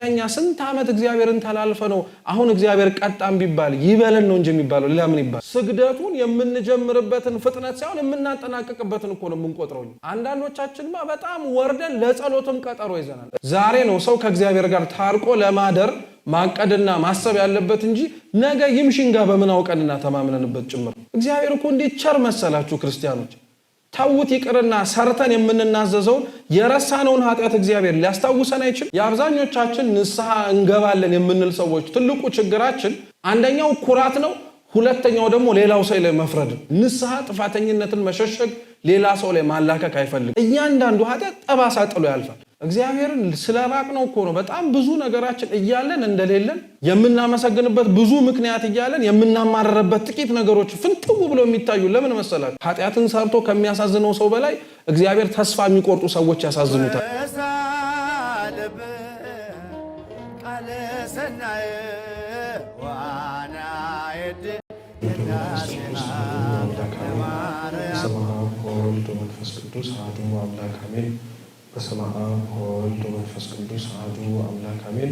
እኛ ስንት ዓመት እግዚአብሔርን ተላልፈነው አሁን እግዚአብሔር ቀጣም ቢባል ይበለን ነው እንጂ የሚባለው ለምን ይባል? ስግደቱን የምንጀምርበትን ፍጥነት ሳይሆን የምናጠናቀቅበትን እኮ ነው የምንቆጥረው። አንዳንዶቻችንማ በጣም ወርደን ለጸሎትም ቀጠሮ ይዘናል። ዛሬ ነው ሰው ከእግዚአብሔር ጋር ታርቆ ለማደር ማቀድና ማሰብ ያለበት እንጂ ነገ ይምሽንጋ በምን አውቀንና ተማምነንበት ጭምር። እግዚአብሔር እኮ እንዴት ቸር መሰላችሁ ክርስቲያኖች። ታውት ይቅርና ሰርተን የምንናዘዘውን የረሳነውን ኃጢአት እግዚአብሔር ሊያስታውሰን አይችል? የአብዛኞቻችን ንስሐ እንገባለን የምንል ሰዎች ትልቁ ችግራችን አንደኛው ኩራት ነው፣ ሁለተኛው ደግሞ ሌላው ሰው ላይ መፍረድ። ንስሐ ጥፋተኝነትን መሸሸግ፣ ሌላ ሰው ላይ ማላከክ አይፈልግም። እያንዳንዱ ኃጢአት ጠባሳ ጥሎ ያልፋል። እግዚአብሔርን ስለራቅነው እኮ ነው በጣም ብዙ ነገራችን እያለን እንደሌለን የምናመሰግንበት ብዙ ምክንያት እያለን የምናማረረበት ጥቂት ነገሮች ፍንጥው ብለው የሚታዩ ለምን መሰላችሁ? ኃጢአትን ሰርቶ ከሚያሳዝነው ሰው በላይ እግዚአብሔር ተስፋ የሚቆርጡ ሰዎች ያሳዝኑታል። በስመ አብ ወወልድ ወመንፈስ ቅዱስ አሐዱ አምላክ አሜን።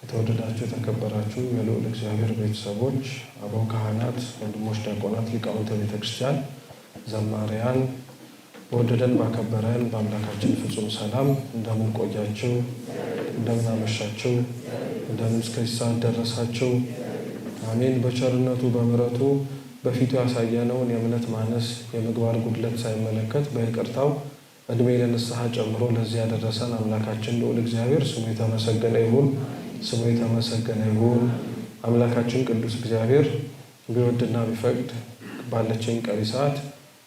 የተወደዳችሁ የተከበራችሁ የልዑል እግዚአብሔር ቤተሰቦች፣ አበው ካህናት፣ ወንድሞች ዲያቆናት፣ ሊቃውንተ ቤተክርስቲያን፣ ዘማሪያን፣ በወደደን ባከበረን በአምላካችን ፍጹም ሰላም እንደምን ቆያችሁ? እንደምን አመሻችሁ? እንደምን እስከዚህ ሰዓት ደረሳችሁ? አሜን። በቸርነቱ በምሕረቱ በፊቱ ያሳየነውን የእምነት ማነስ የምግባር ጉድለት ሳይመለከት በይቅርታው እድሜ ለንስሐ ጨምሮ ለዚህ ያደረሰን አምላካችን ልዑል እግዚአብሔር ስሙ የተመሰገነ ይሁን። ስሙ የተመሰገነ ይሁን። አምላካችን ቅዱስ እግዚአብሔር ቢወድና ቢፈቅድ ባለችን ቀሪ ሰዓት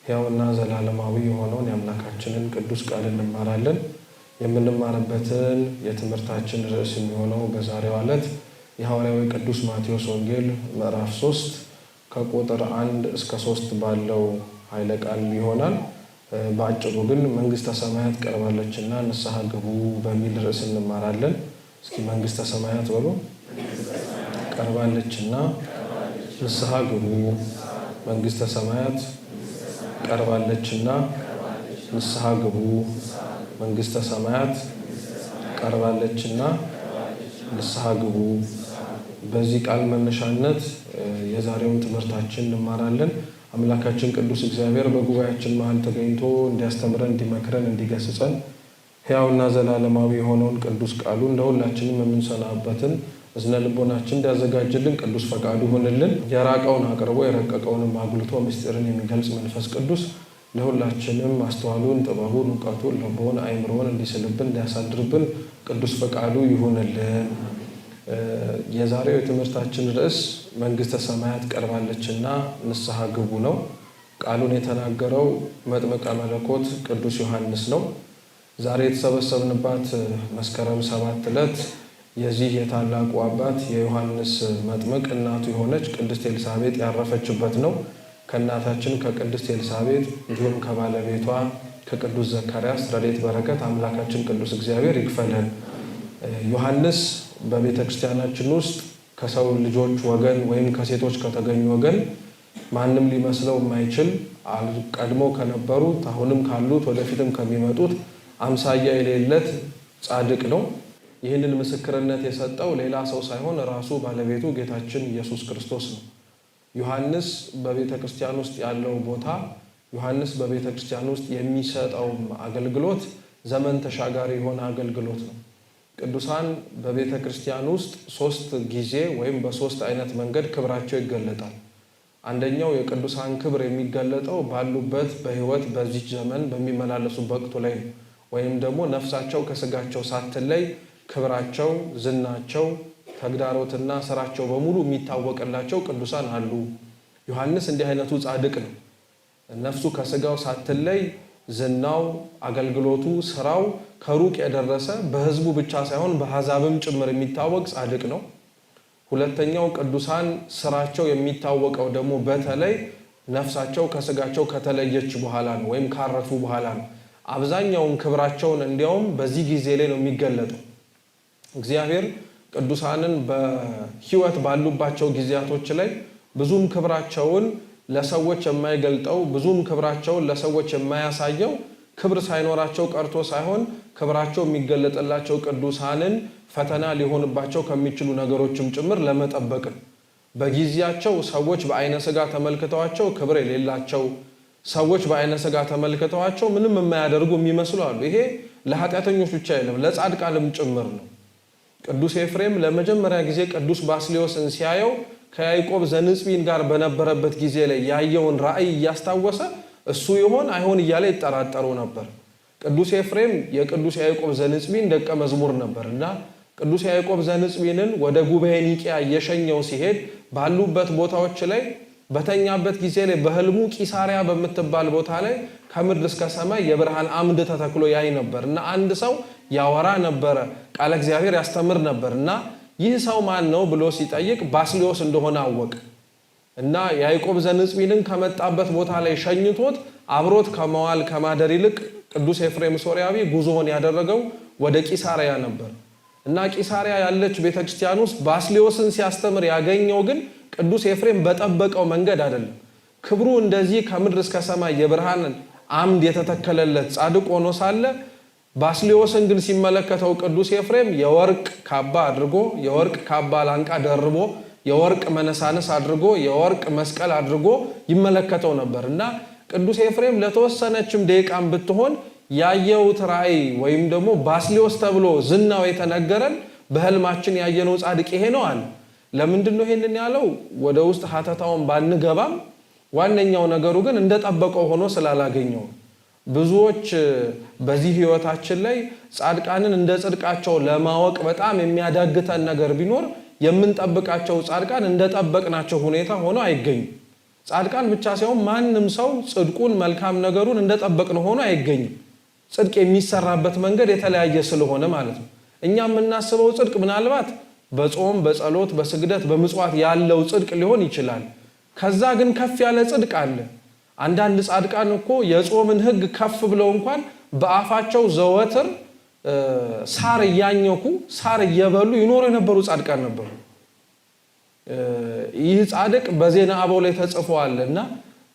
ሕያውና ዘላለማዊ የሆነውን የአምላካችንን ቅዱስ ቃል እንማራለን። የምንማርበትን የትምህርታችን ርዕስ የሚሆነው በዛሬው ዕለት የሐዋርያው ቅዱስ ማቴዎስ ወንጌል ምዕራፍ 3 ከቁጥር 1 እስከ 3 ባለው ኃይለ ቃል ይሆናል። በአጭሩ ግን መንግስተ ሰማያት ቀርባለችና ንስሐ ግቡ በሚል ርዕስ እንማራለን። እስኪ መንግስተ ሰማያት በሉ። ቀርባለችና ንስሐ ግቡ። መንግስተ ሰማያት ቀርባለችና ንስሐ ግቡ። መንግስተ ሰማያት ቀርባለችና ንስሐ ግቡ። በዚህ ቃል መነሻነት የዛሬውን ትምህርታችን እንማራለን። አምላካችን ቅዱስ እግዚአብሔር በጉባኤያችን መሃል ተገኝቶ እንዲያስተምረን፣ እንዲመክረን፣ እንዲገስጸን ሕያውና ዘላለማዊ የሆነውን ቅዱስ ቃሉን ለሁላችንም የምንሰናበትን እዝነ ልቦናችን እንዲያዘጋጅልን ቅዱስ ፈቃዱ ይሁንልን። የራቀውን አቅርቦ የረቀቀውንም አጉልቶ ምስጢርን የሚገልጽ መንፈስ ቅዱስ ለሁላችንም ማስተዋሉን፣ ጥበቡን፣ እውቀቱን፣ ልቦውን፣ አእምሮውን እንዲስልብን እንዲያሳድርብን ቅዱስ ፈቃዱ ይሁንልን። የዛሬው የትምህርታችን ርዕስ መንግስተ ሰማያት ቀርባለችና ንስሐ ግቡ ነው። ቃሉን የተናገረው መጥምቀ መለኮት ቅዱስ ዮሐንስ ነው። ዛሬ የተሰበሰብንባት መስከረም 7 ዕለት የዚህ የታላቁ አባት የዮሐንስ መጥምቅ እናቱ የሆነች ቅድስት ኤልሳቤጥ ያረፈችበት ነው። ከእናታችን ከቅድስት ኤልሳቤጥ እንዲሁም ከባለቤቷ ከቅዱስ ዘካርያስ ረድኤት በረከት አምላካችን ቅዱስ እግዚአብሔር ይክፈለን። ዮሐንስ በቤተ ክርስቲያናችን ውስጥ ከሰው ልጆች ወገን ወይም ከሴቶች ከተገኙ ወገን ማንም ሊመስለው የማይችል ቀድሞ ከነበሩት አሁንም ካሉት ወደፊትም ከሚመጡት አምሳያ የሌለት ጻድቅ ነው። ይህንን ምስክርነት የሰጠው ሌላ ሰው ሳይሆን ራሱ ባለቤቱ ጌታችን ኢየሱስ ክርስቶስ ነው። ዮሐንስ በቤተ ክርስቲያን ውስጥ ያለው ቦታ፣ ዮሐንስ በቤተ ክርስቲያን ውስጥ የሚሰጠው አገልግሎት ዘመን ተሻጋሪ የሆነ አገልግሎት ነው። ቅዱሳን በቤተ ክርስቲያን ውስጥ 3 ጊዜ ወይም በ3 አይነት መንገድ ክብራቸው ይገለጣል። አንደኛው የቅዱሳን ክብር የሚገለጠው ባሉበት በሕይወት በዚህ ዘመን በሚመላለሱበት ወቅት ላይ ወይም ደግሞ ነፍሳቸው ከስጋቸው ሳትለይ ክብራቸው፣ ዝናቸው፣ ተግዳሮትና ስራቸው በሙሉ የሚታወቅላቸው ቅዱሳን አሉ። ዮሐንስ እንዲህ አይነቱ ጻድቅ ነው። ነፍሱ ከስጋው ሳትለይ ዝናው፣ አገልግሎቱ፣ ስራው ከሩቅ የደረሰ በህዝቡ ብቻ ሳይሆን በአሕዛብም ጭምር የሚታወቅ ጻድቅ ነው። ሁለተኛው ቅዱሳን ስራቸው የሚታወቀው ደግሞ በተለይ ነፍሳቸው ከስጋቸው ከተለየች በኋላ ነው ወይም ካረፉ በኋላ ነው። አብዛኛውን ክብራቸውን እንዲያውም በዚህ ጊዜ ላይ ነው የሚገለጠው። እግዚአብሔር ቅዱሳንን በህይወት ባሉባቸው ጊዜያቶች ላይ ብዙም ክብራቸውን ለሰዎች የማይገልጠው ብዙም ክብራቸውን ለሰዎች የማያሳየው ክብር ሳይኖራቸው ቀርቶ ሳይሆን ክብራቸው የሚገለጥላቸው ቅዱሳንን ፈተና ሊሆንባቸው ከሚችሉ ነገሮችም ጭምር ለመጠበቅ ነው። በጊዜያቸው ሰዎች በአይነ ሥጋ ተመልክተዋቸው ክብር የሌላቸው ሰዎች በአይነ ሥጋ ተመልክተዋቸው ምንም የማያደርጉ የሚመስሉ አሉ። ይሄ ለኃጢአተኞች ብቻ አይደለም ለጻድቃንም ጭምር ነው። ቅዱስ ኤፍሬም ለመጀመሪያ ጊዜ ቅዱስ ባስልዮስን ሲያየው ከያዕቆብ ዘንጽቢን ጋር በነበረበት ጊዜ ላይ ያየውን ራእይ እያስታወሰ እሱ ይሆን አይሆን እያለ ይጠራጠሩ ነበር። ቅዱስ ኤፍሬም የቅዱስ ያዕቆብ ዘንጽቢን ደቀ መዝሙር ነበርና ቅዱስ ያዕቆብ ዘንጽቢንን ወደ ጉባኤ ኒቂያ እየሸኘው ሲሄድ ባሉበት ቦታዎች ላይ በተኛበት ጊዜ ላይ በህልሙ ቂሳሪያ በምትባል ቦታ ላይ ከምድር እስከ ሰማይ የብርሃን አምድ ተተክሎ ያይ ነበርና አንድ ሰው ያወራ ነበር፣ ቃለ እግዚአብሔር ያስተምር ነበርና ይህ ሰው ማን ነው ብሎ ሲጠይቅ ባስልዮስ እንደሆነ አወቀ እና ያዕቆብ ዘንጽቢንን ከመጣበት ቦታ ላይ ሸኝቶት አብሮት ከመዋል ከማደር ይልቅ ቅዱስ ኤፍሬም ሶርያዊ ጉዞውን ያደረገው ወደ ቂሳሪያ ነበር እና ቂሳሪያ ያለች ቤተክርስቲያን ውስጥ ባስልዮስን ሲያስተምር ያገኘው ግን ቅዱስ ኤፍሬም በጠበቀው መንገድ አይደለም። ክብሩ እንደዚህ ከምድር እስከ ሰማይ የብርሃን አምድ የተተከለለት ጻድቅ ሆኖ ሳለ ባስልዮስን ግን ሲመለከተው ቅዱስ ኤፍሬም የወርቅ ካባ አድርጎ የወርቅ ካባ ላንቃ ደርቦ የወርቅ መነሳነስ አድርጎ የወርቅ መስቀል አድርጎ ይመለከተው ነበርና ቅዱስ ኤፍሬም ለተወሰነችም ደቂቃም ብትሆን ያየው ራእይ ወይም ደግሞ ባስልዮስ ተብሎ ዝናው የተነገረን በህልማችን ያየነው ጻድቅ ይሄ ነው አለ። ለምንድነው ይሄንን ያለው? ወደ ውስጥ ሐተታውን ባንገባም ዋነኛው ነገሩ ግን እንደጠበቀው ሆኖ ስላላገኘው ብዙዎች በዚህ ህይወታችን ላይ ጻድቃንን እንደ ጽድቃቸው ለማወቅ በጣም የሚያዳግተን ነገር ቢኖር የምንጠብቃቸው ጻድቃን እንደጠበቅናቸው ሁኔታ ሆኖ አይገኙም። ጻድቃን ብቻ ሳይሆን ማንም ሰው ጽድቁን መልካም ነገሩን እንደጠበቅነው ሆኖ አይገኝም። ጽድቅ የሚሰራበት መንገድ የተለያየ ስለሆነ ማለት ነው። እኛ የምናስበው ጽድቅ ምናልባት በጾም በጸሎት በስግደት በምጽዋት ያለው ጽድቅ ሊሆን ይችላል። ከዛ ግን ከፍ ያለ ጽድቅ አለ። አንዳንድ ጻድቃን እኮ የጾምን ህግ ከፍ ብለው እንኳን በአፋቸው ዘወትር ሳር እያኘኩ ሳር እየበሉ ይኖሩ የነበሩ ጻድቃን ነበሩ። ይህ ጻድቅ በዜና አበው ላይ ተጽፏልና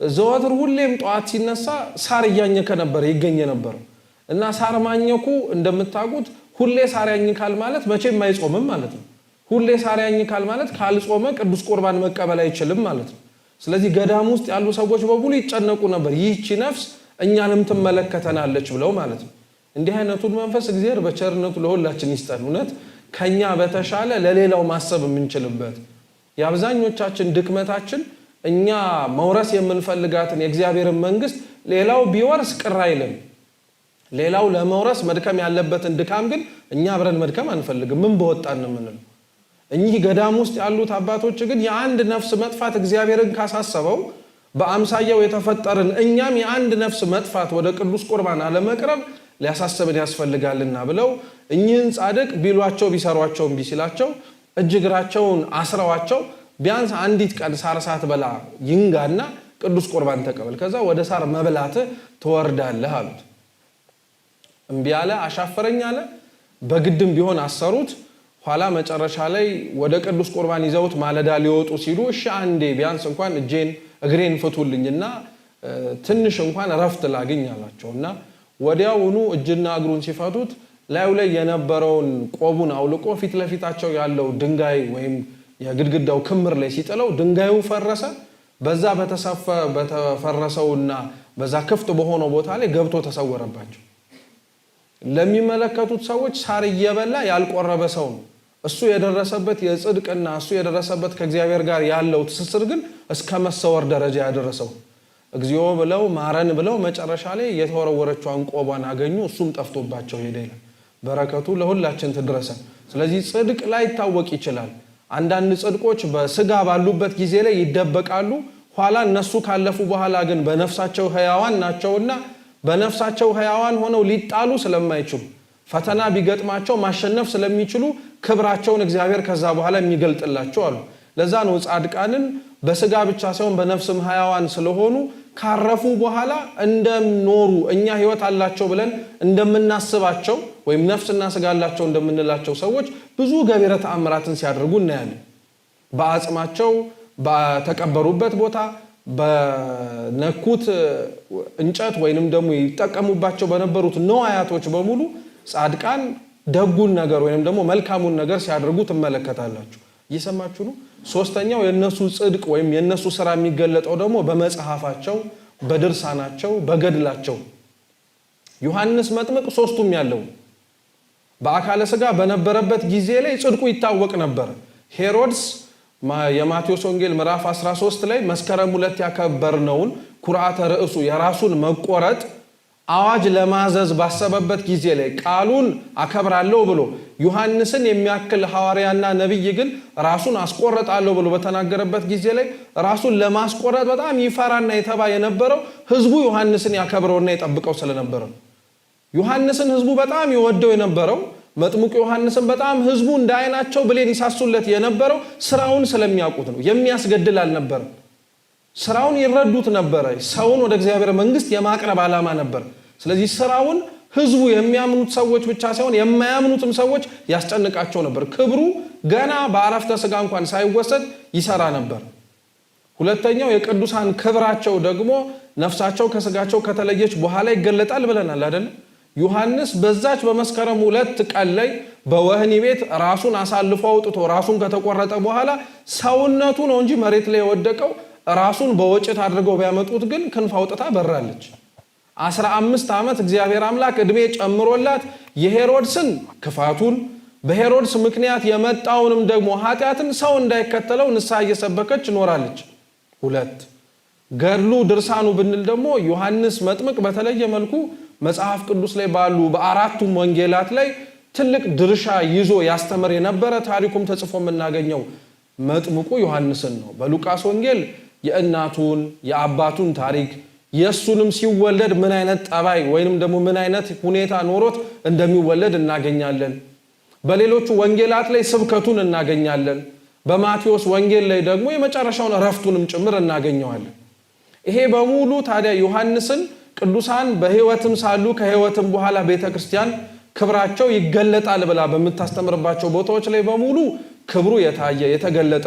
ዘወትር ሁሌም ጧት ሲነሳ ሳር እያኘከ ነበር ይገኝ ነበር እና ሳር ማኘኩ እንደምታውቁት ሁሌ ሳር ያኝካል ማለት መቼም አይጾምም ማለት ነው። ሁሌ ሳር ያኝካል ማለት ካልጾመ ቅዱስ ቁርባን መቀበል አይችልም ማለት ነው። ስለዚህ ገዳም ውስጥ ያሉ ሰዎች በሙሉ ይጨነቁ ነበር፣ ይህቺ ነፍስ እኛንም ትመለከተናለች ብለው ማለት ነው። እንዲህ አይነቱን መንፈስ እግዚአብሔር በቸርነቱ ለሁላችን ይስጠን። እውነት ከኛ በተሻለ ለሌላው ማሰብ የምንችልበት የአብዛኞቻችን ድክመታችን እኛ መውረስ የምንፈልጋትን የእግዚአብሔርን መንግስት ሌላው ቢወርስ ቅር አይልም። ሌላው ለመውረስ መድከም ያለበትን ድካም ግን እኛ አብረን መድከም አንፈልግም። ምን በወጣን የምንለው እኚህ ገዳም ውስጥ ያሉት አባቶች ግን የአንድ ነፍስ መጥፋት እግዚአብሔርን ካሳሰበው በአምሳያው የተፈጠርን እኛም የአንድ ነፍስ መጥፋት ወደ ቅዱስ ቁርባን አለመቅረብ ሊያሳስብን ያስፈልጋልና ብለው እኚህን ጻድቅ ቢሏቸው ቢሰሯቸው እምቢ ሲላቸው እጅግራቸውን አስረዋቸው ቢያንስ አንዲት ቀን ሳር ሳትበላ ይንጋና ቅዱስ ቁርባን ተቀበል፣ ከዛ ወደ ሳር መብላት ትወርዳለህ አሉት። እምቢ አለ፣ አሻፈረኝ አለ። በግድም ቢሆን አሰሩት። ኋላ መጨረሻ ላይ ወደ ቅዱስ ቁርባን ይዘውት ማለዳ ሊወጡ ሲሉ እሺ አንዴ ቢያንስ እንኳን እግሬን ፍቱልኝና ትንሽ እንኳን ረፍት ላግኝ አላቸውና ወዲያውኑ እጅና እግሩን ሲፈቱት ላዩ ላይ የነበረውን ቆቡን አውልቆ ፊት ለፊታቸው ያለው ድንጋይ ወይም የግድግዳው ክምር ላይ ሲጥለው ድንጋዩ ፈረሰ። በዛ በተፈረሰውና በዛ ክፍት በሆነው ቦታ ላይ ገብቶ ተሰወረባቸው። ለሚመለከቱት ሰዎች ሳር እየበላ ያልቆረበ ሰው ነው። እሱ የደረሰበት የጽድቅና እሱ የደረሰበት ከእግዚአብሔር ጋር ያለው ትስስር ግን እስከ መሰወር ደረጃ ያደረሰው። እግዚኦ ብለው ማረን ብለው መጨረሻ ላይ የተወረወረችውን ቆቧን አገኙ። እሱም ጠፍቶባቸው ሄደ ይላል። በረከቱ ለሁላችን ትድረሰን። ስለዚህ ጽድቅ ላይ ይታወቅ ይችላል። አንዳንድ ጽድቆች በስጋ ባሉበት ጊዜ ላይ ይደበቃሉ። ኋላ እነሱ ካለፉ በኋላ ግን በነፍሳቸው ሕያዋን ናቸውና በነፍሳቸው ሕያዋን ሆነው ሊጣሉ ስለማይችሉ ፈተና ቢገጥማቸው ማሸነፍ ስለሚችሉ ክብራቸውን እግዚአብሔር ከዛ በኋላ የሚገልጥላቸው አሉ። ለዛ ነው ጻድቃንን በስጋ ብቻ ሳይሆን በነፍስም ሕያዋን ስለሆኑ ካረፉ በኋላ እንደኖሩ እኛ ሕይወት አላቸው ብለን እንደምናስባቸው ወይም ነፍስና ስጋ አላቸው እንደምንላቸው ሰዎች ብዙ ገቢረ ተአምራትን ሲያደርጉ እናያለን። በአጽማቸው በተቀበሩበት ቦታ በነኩት እንጨት ወይንም ደግሞ ይጠቀሙባቸው በነበሩት ነዋያቶች በሙሉ ጻድቃን ደጉን ነገር ወይንም ደግሞ መልካሙን ነገር ሲያደርጉ ትመለከታላችሁ። እየሰማችሁ ነው። ሶስተኛው የነሱ ጽድቅ ወይም የነሱ ስራ የሚገለጠው ደግሞ በመጽሐፋቸው፣ በድርሳናቸው፣ በገድላቸው። ዮሐንስ መጥምቅ ሶስቱም ያለው በአካለ ሥጋ በነበረበት ጊዜ ላይ ጽድቁ ይታወቅ ነበር። ሄሮድስ የማቴዎስ ወንጌል ምዕራፍ 13 ላይ መስከረም 2 ያከበርነውን ኩርዓተ ርዕሱ የራሱን መቆረጥ አዋጅ ለማዘዝ ባሰበበት ጊዜ ላይ ቃሉን አከብራለሁ ብሎ ዮሐንስን የሚያክል ሐዋርያና ነብይ ግን ራሱን አስቆረጣለሁ ብሎ በተናገረበት ጊዜ ላይ ራሱን ለማስቆረጥ በጣም ይፈራና የተባ የነበረው ህዝቡ ዮሐንስን ያከብረውና ይጠብቀው ስለነበረ ዮሐንስን ህዝቡ በጣም ይወደው የነበረው መጥምቁ ዮሐንስን በጣም ህዝቡ እንዳይናቸው ብሌን ይሳሱለት የነበረው ስራውን ስለሚያውቁት ነው። የሚያስገድል አልነበረም። ስራውን ይረዱት ነበር። ሰውን ወደ እግዚአብሔር መንግስት የማቅረብ ዓላማ ነበር። ስለዚህ ስራውን ህዝቡ የሚያምኑት ሰዎች ብቻ ሳይሆን የማያምኑትም ሰዎች ያስጨንቃቸው ነበር። ክብሩ ገና በአረፍተ ሥጋ እንኳን ሳይወሰድ ይሰራ ነበር። ሁለተኛው የቅዱሳን ክብራቸው ደግሞ ነፍሳቸው ከስጋቸው ከተለየች በኋላ ይገለጣል ብለናል አይደል? ዮሐንስ በዛች በመስከረም 2 ቀን ላይ በወህኒ ቤት ራሱን አሳልፎ አውጥቶ ራሱን ከተቆረጠ በኋላ ሰውነቱ ነው እንጂ መሬት ላይ የወደቀው ራሱን በወጭት አድርገው ቢያመጡት ግን ክንፍ አውጥታ በራለች። 15 ዓመት እግዚአብሔር አምላክ እድሜ ጨምሮላት የሄሮድስን ክፋቱን በሄሮድስ ምክንያት የመጣውንም ደግሞ ኃጢያትን ሰው እንዳይከተለው ንስሐ እየሰበከች ኖራለች። 2 ገድሉ ድርሳኑ ብንል ደግሞ ዮሐንስ መጥምቅ በተለየ መልኩ መጽሐፍ ቅዱስ ላይ ባሉ በአራቱም ወንጌላት ላይ ትልቅ ድርሻ ይዞ ያስተምር የነበረ ታሪኩም ተጽፎ የምናገኘው መጥምቁ ዮሐንስን ነው። በሉቃስ ወንጌል የእናቱን የአባቱን ታሪክ የሱንም ሲወለድ ምን አይነት ጠባይ ወይንም ደግሞ ምን አይነት ሁኔታ ኖሮት እንደሚወለድ እናገኛለን። በሌሎቹ ወንጌላት ላይ ስብከቱን እናገኛለን። በማቴዎስ ወንጌል ላይ ደግሞ የመጨረሻውን ረፍቱንም ጭምር እናገኘዋለን። ይሄ በሙሉ ታዲያ ዮሐንስን ቅዱሳን በህይወትም ሳሉ ከህይወትም በኋላ ቤተክርስቲያን ክብራቸው ይገለጣል ብላ በመታስተምርባቸው ቦታዎች ላይ በሙሉ ክብሩ የታየ የተገለጠ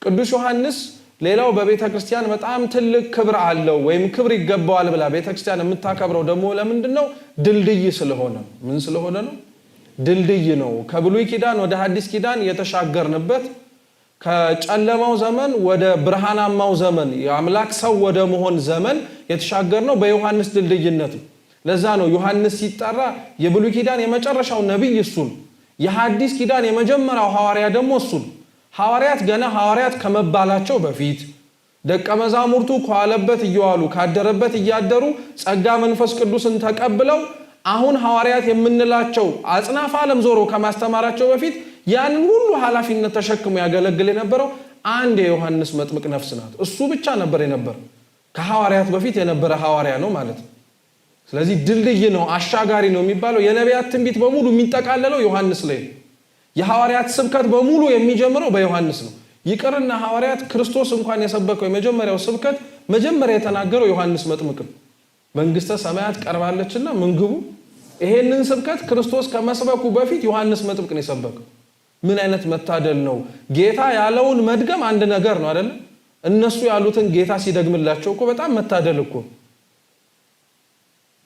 ቅዱስ ዮሐንስ ሌላው በቤተክርስቲያን በጣም ትልቅ ክብር አለው ወይም ክብር ይገባዋል ብላ ቤተክርስቲያን የምታከብረው ደግሞ ለምንድነው? ድልድይ ስለሆነ። ምን ስለሆነ ነው? ድልድይ ነው። ከብሉይ ኪዳን ወደ ሐዲስ ኪዳን የተሻገርንበት ከጨለማው ዘመን ወደ ብርሃናማው ዘመን የአምላክ ሰው ወደ መሆን ዘመን የተሻገርነው በዮሐንስ ድልድይነት። ለዛ ነው ዮሐንስ ሲጠራ የብሉይ ኪዳን የመጨረሻው ነብይ እሱ ነው። የሐዲስ ኪዳን የመጀመሪያው ሐዋርያ ደግሞ እሱ ነው። ሐዋርያት ገና ሐዋርያት ከመባላቸው በፊት ደቀ መዛሙርቱ ከዋለበት እየዋሉ ካደረበት እያደሩ ጸጋ መንፈስ ቅዱስን ተቀብለው አሁን ሐዋርያት የምንላቸው አጽናፈ ዓለም ዞሮ ከማስተማራቸው በፊት ያንን ሁሉ ኃላፊነት ተሸክሞ ያገለግል የነበረው አንድ የዮሐንስ መጥምቅ ነፍስ ናት። እሱ ብቻ ነበር የነበረው። ከሐዋርያት በፊት የነበረ ሐዋርያ ነው ማለት ነው። ስለዚህ ድልድይ ነው፣ አሻጋሪ ነው የሚባለው የነቢያት ትንቢት በሙሉ የሚጠቃለለው ዮሐንስ ላይ ነው። የሐዋርያት ስብከት በሙሉ የሚጀምረው በዮሐንስ ነው። ይቅርና ሐዋርያት ክርስቶስ እንኳን የሰበከው የመጀመሪያው ስብከት መጀመሪያ የተናገረው ዮሐንስ መጥምቅ ነው። መንግስተ ሰማያት ቀርባለችና ምን ግቡ። ይሄንን ስብከት ክርስቶስ ከመስበኩ በፊት ዮሐንስ መጥምቅ ነው የሰበከው። ምን አይነት መታደል ነው! ጌታ ያለውን መድገም አንድ ነገር ነው አይደል? እነሱ ያሉትን ጌታ ሲደግምላቸው እኮ በጣም መታደል እኮ።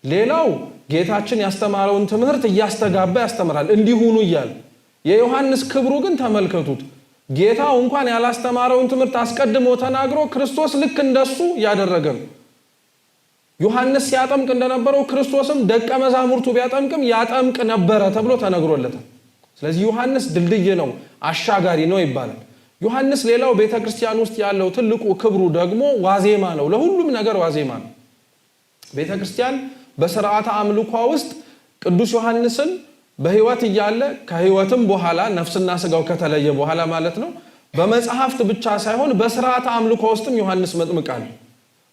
ሌላው ጌታችን ያስተማረውን ትምህርት እያስተጋባ ያስተምራል እንዲሁኑ ይያል። የዮሐንስ ክብሩ ግን ተመልከቱት። ጌታው እንኳን ያላስተማረውን ትምህርት አስቀድሞ ተናግሮ ክርስቶስ ልክ እንደሱ ያደረገ ነው። ዮሐንስ ሲያጠምቅ እንደነበረው ክርስቶስም ደቀ መዛሙርቱ ቢያጠምቅም ያጠምቅ ነበረ ተብሎ ተነግሮለታል። ስለዚህ ዮሐንስ ድልድይ ነው፣ አሻጋሪ ነው ይባላል። ዮሐንስ ሌላው ቤተክርስቲያን ውስጥ ያለው ትልቁ ክብሩ ደግሞ ዋዜማ ነው። ለሁሉም ነገር ዋዜማ ነው። ቤተክርስቲያን በሥርዓተ አምልኮ ውስጥ ቅዱስ ዮሐንስን በህይወት እያለ ከህይወትም በኋላ ነፍስና ስጋው ከተለየ በኋላ ማለት ነው በመጽሐፍት ብቻ ሳይሆን በሥርዓተ አምልኮ ውስጥም ዮሐንስ መጥምቅ አለ።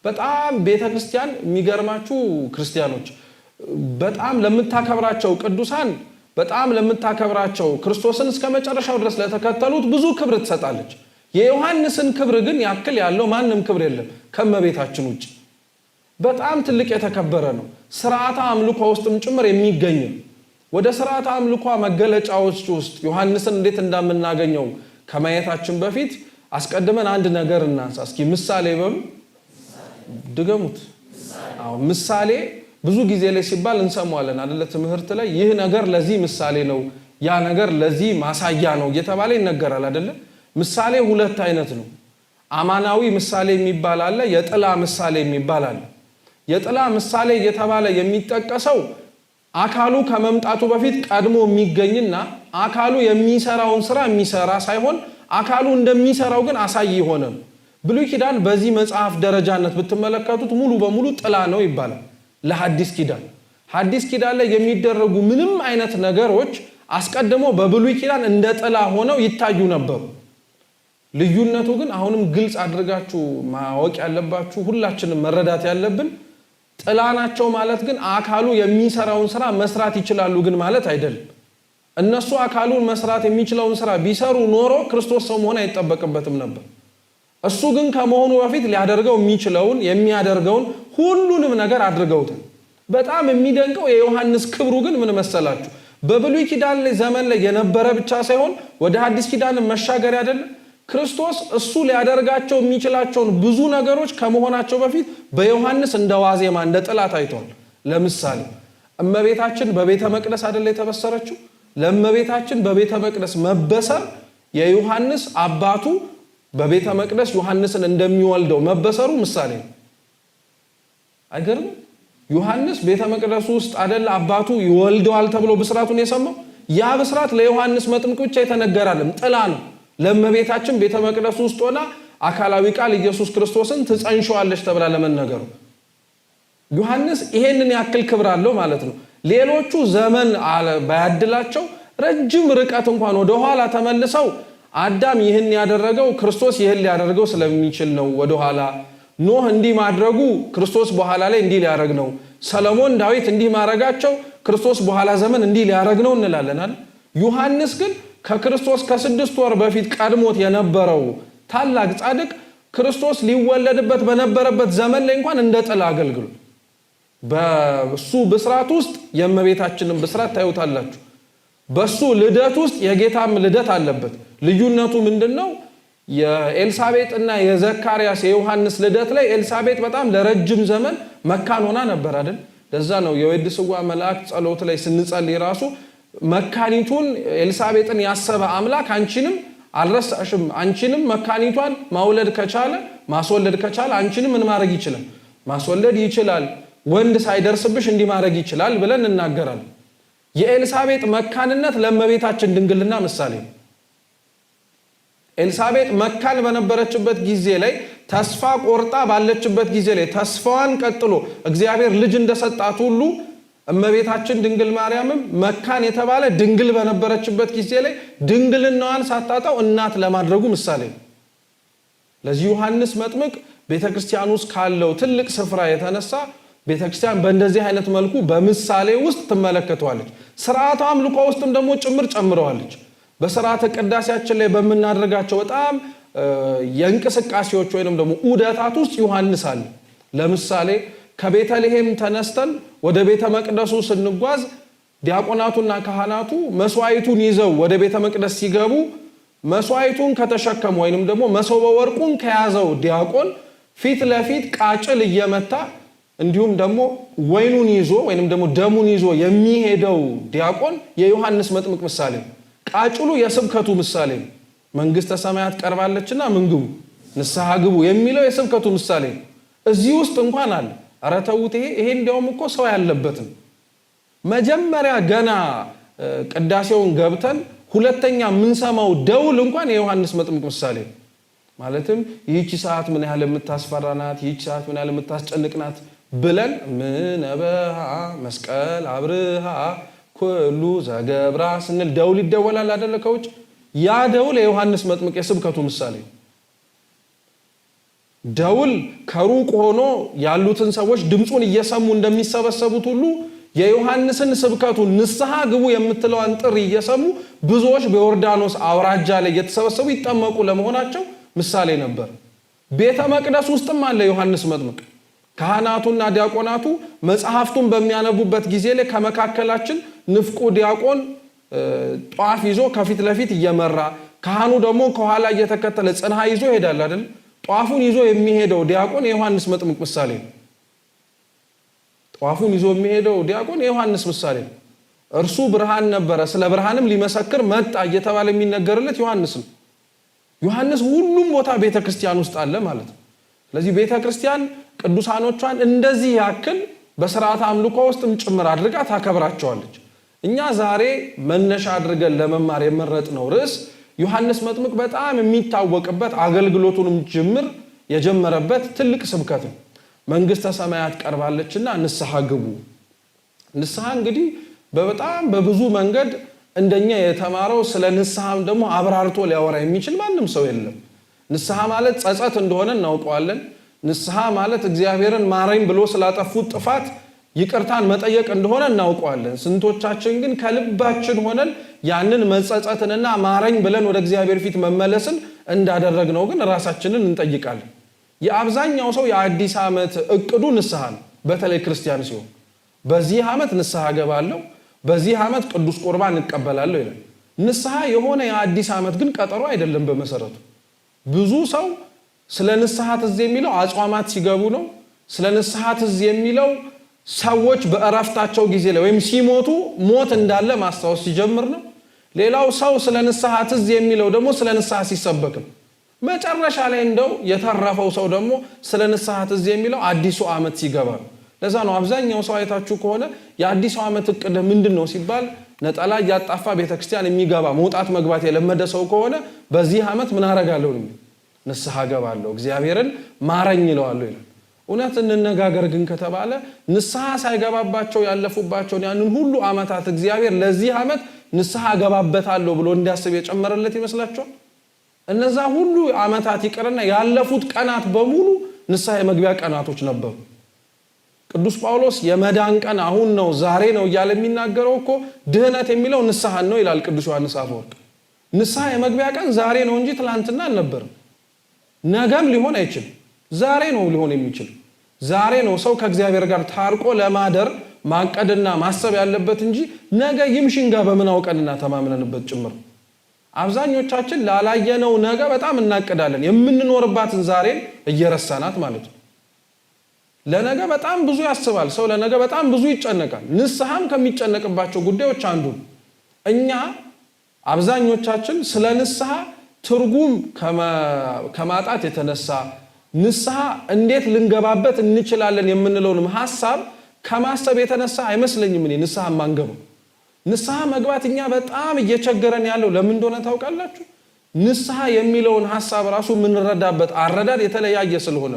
በጣም ቤተክርስቲያን የሚገርማችሁ ክርስቲያኖች በጣም ለምታከብራቸው ቅዱሳን በጣም ለምታከብራቸው ክርስቶስን እስከ መጨረሻው ድረስ ለተከተሉት ብዙ ክብር ትሰጣለች። የዮሐንስን ክብር ግን ያክል ያለው ማንም ክብር የለም ከመቤታችን ውጭ። በጣም ትልቅ የተከበረ ነው። ሥርዓተ አምልኮ ውስጥም ጭምር የሚገኝ። ወደ ሥርዓተ አምልኮ መገለጫዎች ውስጥ ዮሐንስን እንዴት እንደምናገኘው ከማየታችን በፊት አስቀድመን አንድ ነገር እናንሳ እስኪ። ምሳሌ በሉ ድገሙት። አዎ ምሳሌ ብዙ ጊዜ ላይ ሲባል እንሰማዋለን አይደለ? ትምህርት ላይ ይህ ነገር ለዚህ ምሳሌ ነው፣ ያ ነገር ለዚህ ማሳያ ነው እየተባለ ይነገራል አይደለ? ምሳሌ ሁለት አይነት ነው። አማናዊ ምሳሌ የሚባል አለ፣ የጥላ ምሳሌ የሚባል አለ። የጥላ ምሳሌ እየተባለ የሚጠቀሰው አካሉ ከመምጣቱ በፊት ቀድሞ የሚገኝና አካሉ የሚሰራውን ስራ የሚሰራ ሳይሆን አካሉ እንደሚሰራው ግን አሳይ ሆነ። ብሉይ ኪዳን በዚህ መጽሐፍ ደረጃነት ብትመለከቱት ሙሉ በሙሉ ጥላ ነው ይባላል ለሐዲስ ኪዳን። ሐዲስ ኪዳን ላይ የሚደረጉ ምንም አይነት ነገሮች አስቀድሞ በብሉይ ኪዳን እንደ ጥላ ሆነው ይታዩ ነበሩ። ልዩነቱ ግን አሁንም ግልጽ አድርጋችሁ ማወቅ ያለባችሁ ሁላችንም መረዳት ያለብን ጥላ ናቸው ማለት ግን አካሉ የሚሰራውን ስራ መስራት ይችላሉ ግን ማለት አይደለም። እነሱ አካሉን መስራት የሚችለውን ስራ ቢሰሩ ኖሮ ክርስቶስ ሰው መሆን አይጠበቅበትም ነበር። እሱ ግን ከመሆኑ በፊት ሊያደርገው የሚችለውን የሚያደርገውን ሁሉንም ነገር አድርገውታል። በጣም የሚደንቀው የዮሐንስ ክብሩ ግን ምን መሰላችሁ? በብሉይ ኪዳን ላይ ዘመን ላይ የነበረ ብቻ ሳይሆን ወደ ሐዲስ ኪዳን መሻገር አይደለም። ክርስቶስ እሱ ሊያደርጋቸው የሚችላቸውን ብዙ ነገሮች ከመሆናቸው በፊት በዮሐንስ እንደ ዋዜማ እንደ ጥላ ታይቷል። ለምሳሌ እመቤታችን በቤተ መቅደስ አይደለ የተበሰረችው? ለእመቤታችን በቤተ መቅደስ መበሰር የዮሐንስ አባቱ በቤተ መቅደስ ዮሐንስን እንደሚወልደው መበሰሩ ምሳሌ ነው። አይገርም? ዮሐንስ ቤተ መቅደስ ውስጥ አይደለ አባቱ ይወልደዋል ተብሎ ብስራቱን የሰማው? ያ ብስራት ለዮሐንስ መጥምቅ ብቻ የተነገረ አይደለም፣ ጥላ ነው። ለእመቤታችን ቤተ መቅደስ ውስጥ ሆና አካላዊ ቃል ኢየሱስ ክርስቶስን ትጸንሸዋለች ተብላ ለመነገሩ ዮሐንስ ይሄንን ያክል ክብር አለው ማለት ነው። ሌሎቹ ዘመን ባያድላቸው ረጅም ርቀት እንኳን ወደ ኋላ ተመልሰው አዳም ይህን ያደረገው ክርስቶስ ይህን ሊያደርገው ስለሚችል ነው፣ ወደ ኋላ ኖህ እንዲህ ማድረጉ ክርስቶስ በኋላ ላይ እንዲህ ሊያደርግ ነው፣ ሰሎሞን ዳዊት እንዲህ ማድረጋቸው ክርስቶስ በኋላ ዘመን እንዲህ ሊያደርግ ነው እንላለናል። ዮሐንስ ግን ከክርስቶስ ከ6 ወር በፊት ቀድሞት የነበረው ታላቅ ጻድቅ ክርስቶስ ሊወለድበት በነበረበት ዘመን ላይ እንኳን እንደ ጥላ አገልግሎ በሱ ብስራት ውስጥ የእመቤታችንን ብስራት ታዩታላችሁ። በሱ ልደት ውስጥ የጌታም ልደት አለበት። ልዩነቱ ምንድነው? የኤልሳቤጥና የዘካርያስ የዮሐንስ ልደት ላይ ኤልሳቤጥ በጣም ለረጅም ዘመን መካን ሆና ነበር አይደል? ለዛ ነው የወድስዋ መልአክ ጸሎት ላይ ስንጸልይ ራሱ መካኒቱን ኤልሳቤጥን ያሰበ አምላክ አንቺንም አልረሳሽም፣ አንቺንም መካኒቷን ማውለድ ከቻለ ማስወለድ ከቻለ አንቺንም ምን ማድረግ ይችላል? ማስወለድ ይችላል፣ ወንድ ሳይደርስብሽ እንዲህ ማድረግ ይችላል ብለን እናገራለን። የኤልሳቤጥ መካንነት ለእመቤታችን ድንግልና ምሳሌ ነው። ኤልሳቤጥ መካን በነበረችበት ጊዜ ላይ ተስፋ ቆርጣ ባለችበት ጊዜ ላይ ተስፋዋን ቀጥሎ እግዚአብሔር ልጅ እንደሰጣት ሁሉ እመቤታችን ድንግል ማርያምም መካን የተባለ ድንግል በነበረችበት ጊዜ ላይ ድንግልናዋን ሳታጣው እናት ለማድረጉ ምሳሌ ነው። ለዚህ ዮሐንስ መጥምቅ ቤተክርስቲያን ውስጥ ካለው ትልቅ ስፍራ የተነሳ ቤተክርስቲያን በእንደዚህ አይነት መልኩ በምሳሌ ውስጥ ትመለከተዋለች። ስርዓተ አምልኮ ውስጥም ደግሞ ጭምር ጨምረዋለች። በስርዓተ ቅዳሴያችን ላይ በመናደርጋቸው በጣም የእንቅስቃሴዎች ወይንም ደግሞ ዑደታት ውስጥ ዮሐንስ አለ። ለምሳሌ ከቤተልሔም ተነስተን ወደ ቤተ መቅደሱ ስንጓዝ ዲያቆናቱና ካህናቱ መስዋዕቱን ይዘው ወደ ቤተ መቅደስ ሲገቡ መስዋዕቱን ከተሸከሙ ወይንም ደግሞ መሶበ ወርቁን ከያዘው ዲያቆን ፊት ለፊት ቃጭል እየመታ እንዲሁም ደግሞ ወይኑን ይዞ ወይንም ደግሞ ደሙን ይዞ የሚሄደው ዲያቆን የዮሐንስ መጥምቅ ምሳሌ። ቃጭሉ የስብከቱ ምሳሌ። መንግስተ ሰማያት ቀርባለችና ምን ግቡ ንስሐ ግቡ የሚለው የስብከቱ ምሳሌ። እዚህ ውስጥ እንኳን አለ። ኧረ ተውት፣ ይሄ እንዲያውም እኮ ሰው ያለበትም መጀመሪያ ገና ቅዳሴውን ገብተን ሁለተኛ የምንሰማው ደውል እንኳን የዮሐንስ መጥምቅ ምሳሌ። ማለትም ይህቺ ሰዓት ምን ያህል የምታስፈራናት፣ ይህቺ ሰዓት ምን ያህል የምታስጨንቅናት ብለን ምነበሃ መስቀል አብርሃ ኩሉ ዘገብራ ስንል ደውል ይደወላል አይደለ? ከውጭ ያ ደውል የዮሐንስ መጥምቅ የስብከቱ ምሳሌ። ደውል ከሩቅ ሆኖ ያሉትን ሰዎች ድምጹን እየሰሙ እንደሚሰበሰቡት ሁሉ የዮሐንስን ስብከቱን ንስሐ ግቡ የምትለዋን ጥሪ እየሰሙ ብዙዎች በዮርዳኖስ አውራጃ ላይ እየተሰበሰቡ ይጠመቁ ለመሆናቸው ምሳሌ ነበር። ቤተ መቅደስ ውስጥም አለ ዮሐንስ መጥምቅ። ካህናቱና ዲያቆናቱ መጽሐፍቱን በሚያነቡበት ጊዜ ላይ ከመካከላችን ንፍቁ ዲያቆን ጧፍ ይዞ ከፊት ለፊት እየመራ ካህኑ ደግሞ ከኋላ እየተከተለ ጽንሃ ይዞ ይሄዳል አይደል? ጧፉን ይዞ የሚሄደው ዲያቆን የዮሐንስ መጥምቅ ምሳሌ ነው። ጧፉን ይዞ የሚሄደው ዲያቆን የዮሐንስ ምሳሌ ነው። እርሱ ብርሃን ነበረ፣ ስለ ብርሃንም ሊመሰክር መጣ እየተባለ የሚነገርለት ዮሐንስ ነው። ዮሐንስ ሁሉም ቦታ ቤተክርስቲያን ውስጥ አለ ማለት ነው። ስለዚህ ቤተክርስቲያን ቅዱሳኖቿን እንደዚህ ያክል በሥርዓተ አምልኮ ውስጥም ጭምር አድርጋ ታከብራቸዋለች። እኛ ዛሬ መነሻ አድርገን ለመማር የመረጥነው ርዕስ ዮሐንስ መጥምቅ በጣም የሚታወቅበት አገልግሎቱንም ጅምር የጀመረበት ትልቅ ስብከት ነው። መንግስተ ሰማያት ቀርባለችና ንስሐ ግቡ። ንስሐ እንግዲህ በጣም በብዙ መንገድ እንደኛ የተማረው ስለ ንስሐም ደግሞ አብራርቶ ሊያወራ የሚችል ማንም ሰው የለም። ንስሐ ማለት ጸጸት እንደሆነ እናውቀዋለን። ንስሐ ማለት እግዚአብሔርን ማረኝ ብሎ ስላጠፉት ጥፋት ይቅርታን መጠየቅ እንደሆነ እናውቀዋለን። ስንቶቻችን ግን ከልባችን ሆነን ያንን መጸጸትንና ማረኝ ብለን ወደ እግዚአብሔር ፊት መመለስን እንዳደረግነው ግን ራሳችንን እንጠይቃለን። የአብዛኛው ሰው የአዲስ ዓመት እቅዱ ንስሐ ነው። በተለይ ክርስቲያን ሲሆን በዚህ ዓመት ንስሐ ገባለሁ፣ በዚህ ዓመት ቅዱስ ቁርባን እቀበላለሁ ይላል። ንስሐ የሆነ የአዲስ ዓመት ግን ቀጠሮ አይደለም። በመሰረቱ ብዙ ሰው ስለ ንስሐ ትዝ የሚለው አጽዋማት ሲገቡ ነው። ስለ ንስሐ ትዝ የሚለው ሰዎች በእረፍታቸው ጊዜ ላይ ወይም ሲሞቱ ሞት እንዳለ ማስታወስ ሲጀምር ነው። ሌላው ሰው ስለ ንስሐ ትዝ የሚለው ደግሞ ስለ ንስሐ ሲሰበክ ነው። መጨረሻ ላይ እንደው የተረፈው ሰው ደግሞ ስለ ንስሐ ትዝ የሚለው አዲሱ ዓመት ሲገባ ነው። ለዛ ነው አብዛኛው ሰው አይታችሁ ከሆነ የአዲሱ ዓመት እቅድ ምንድነው ሲባል ነጠላ ያጣፋ ቤተክርስቲያን የሚገባ መውጣት መግባት የለመደ ሰው ከሆነ በዚህ ዓመት ምን አረጋለሁ ነው ንስሐ ገባለሁ፣ እግዚአብሔርን ማረኝ ይለዋለሁ ይላል። እውነት እንነጋገር ግን ከተባለ ንስሐ ሳይገባባቸው ያለፉባቸውን ያንን ሁሉ ዓመታት እግዚአብሔር ለዚህ ዓመት ንስሐ ገባበታለሁ ብሎ እንዲያስብ የጨመረለት ይመስላችኋል? እነዛ ሁሉ ዓመታት ይቀርና ያለፉት ቀናት በሙሉ ንስሐ የመግቢያ ቀናቶች ነበሩ። ቅዱስ ጳውሎስ የመዳን ቀን አሁን ነው ዛሬ ነው እያለ የሚናገረው እኮ ድህነት የሚለው ንስሐን ነው ይላል ቅዱስ ዮሐንስ አፈወርቅ። ንስሐ የመግቢያ ቀን ዛሬ ነው እንጂ ትላንትና አልነበረም። ነገም ሊሆን አይችልም። ዛሬ ነው ሊሆን የሚችል። ዛሬ ነው ሰው ከእግዚአብሔር ጋር ታርቆ ለማደር ማቀድና ማሰብ ያለበት እንጂ ነገ ይምሽንጋ በምን አውቀንና ተማምነንበት ጭምር። አብዛኞቻችን ላላየነው ነገ በጣም እናቀዳለን፣ የምንኖርባትን ዛሬን እየረሳናት ማለት ነው። ለነገ በጣም ብዙ ያስባል ሰው፣ ለነገ በጣም ብዙ ይጨነቃል። ንስሐም ከሚጨነቅባቸው ጉዳዮች አንዱ። እኛ አብዛኞቻችን ስለ ንስሐ ትርጉም ከማጣት የተነሳ ንስሐ እንዴት ልንገባበት እንችላለን የምንለውንም ሐሳብ ከማሰብ የተነሳ አይመስለኝም እኔ ንስሐ ማንገባው። ንስሐ መግባት እኛ በጣም እየቸገረን ያለው ለምን እንደሆነ ታውቃላችሁ? ንስሐ የሚለውን ሐሳብ ራሱ የምንረዳበት አረዳድ የተለያየ ስለሆነ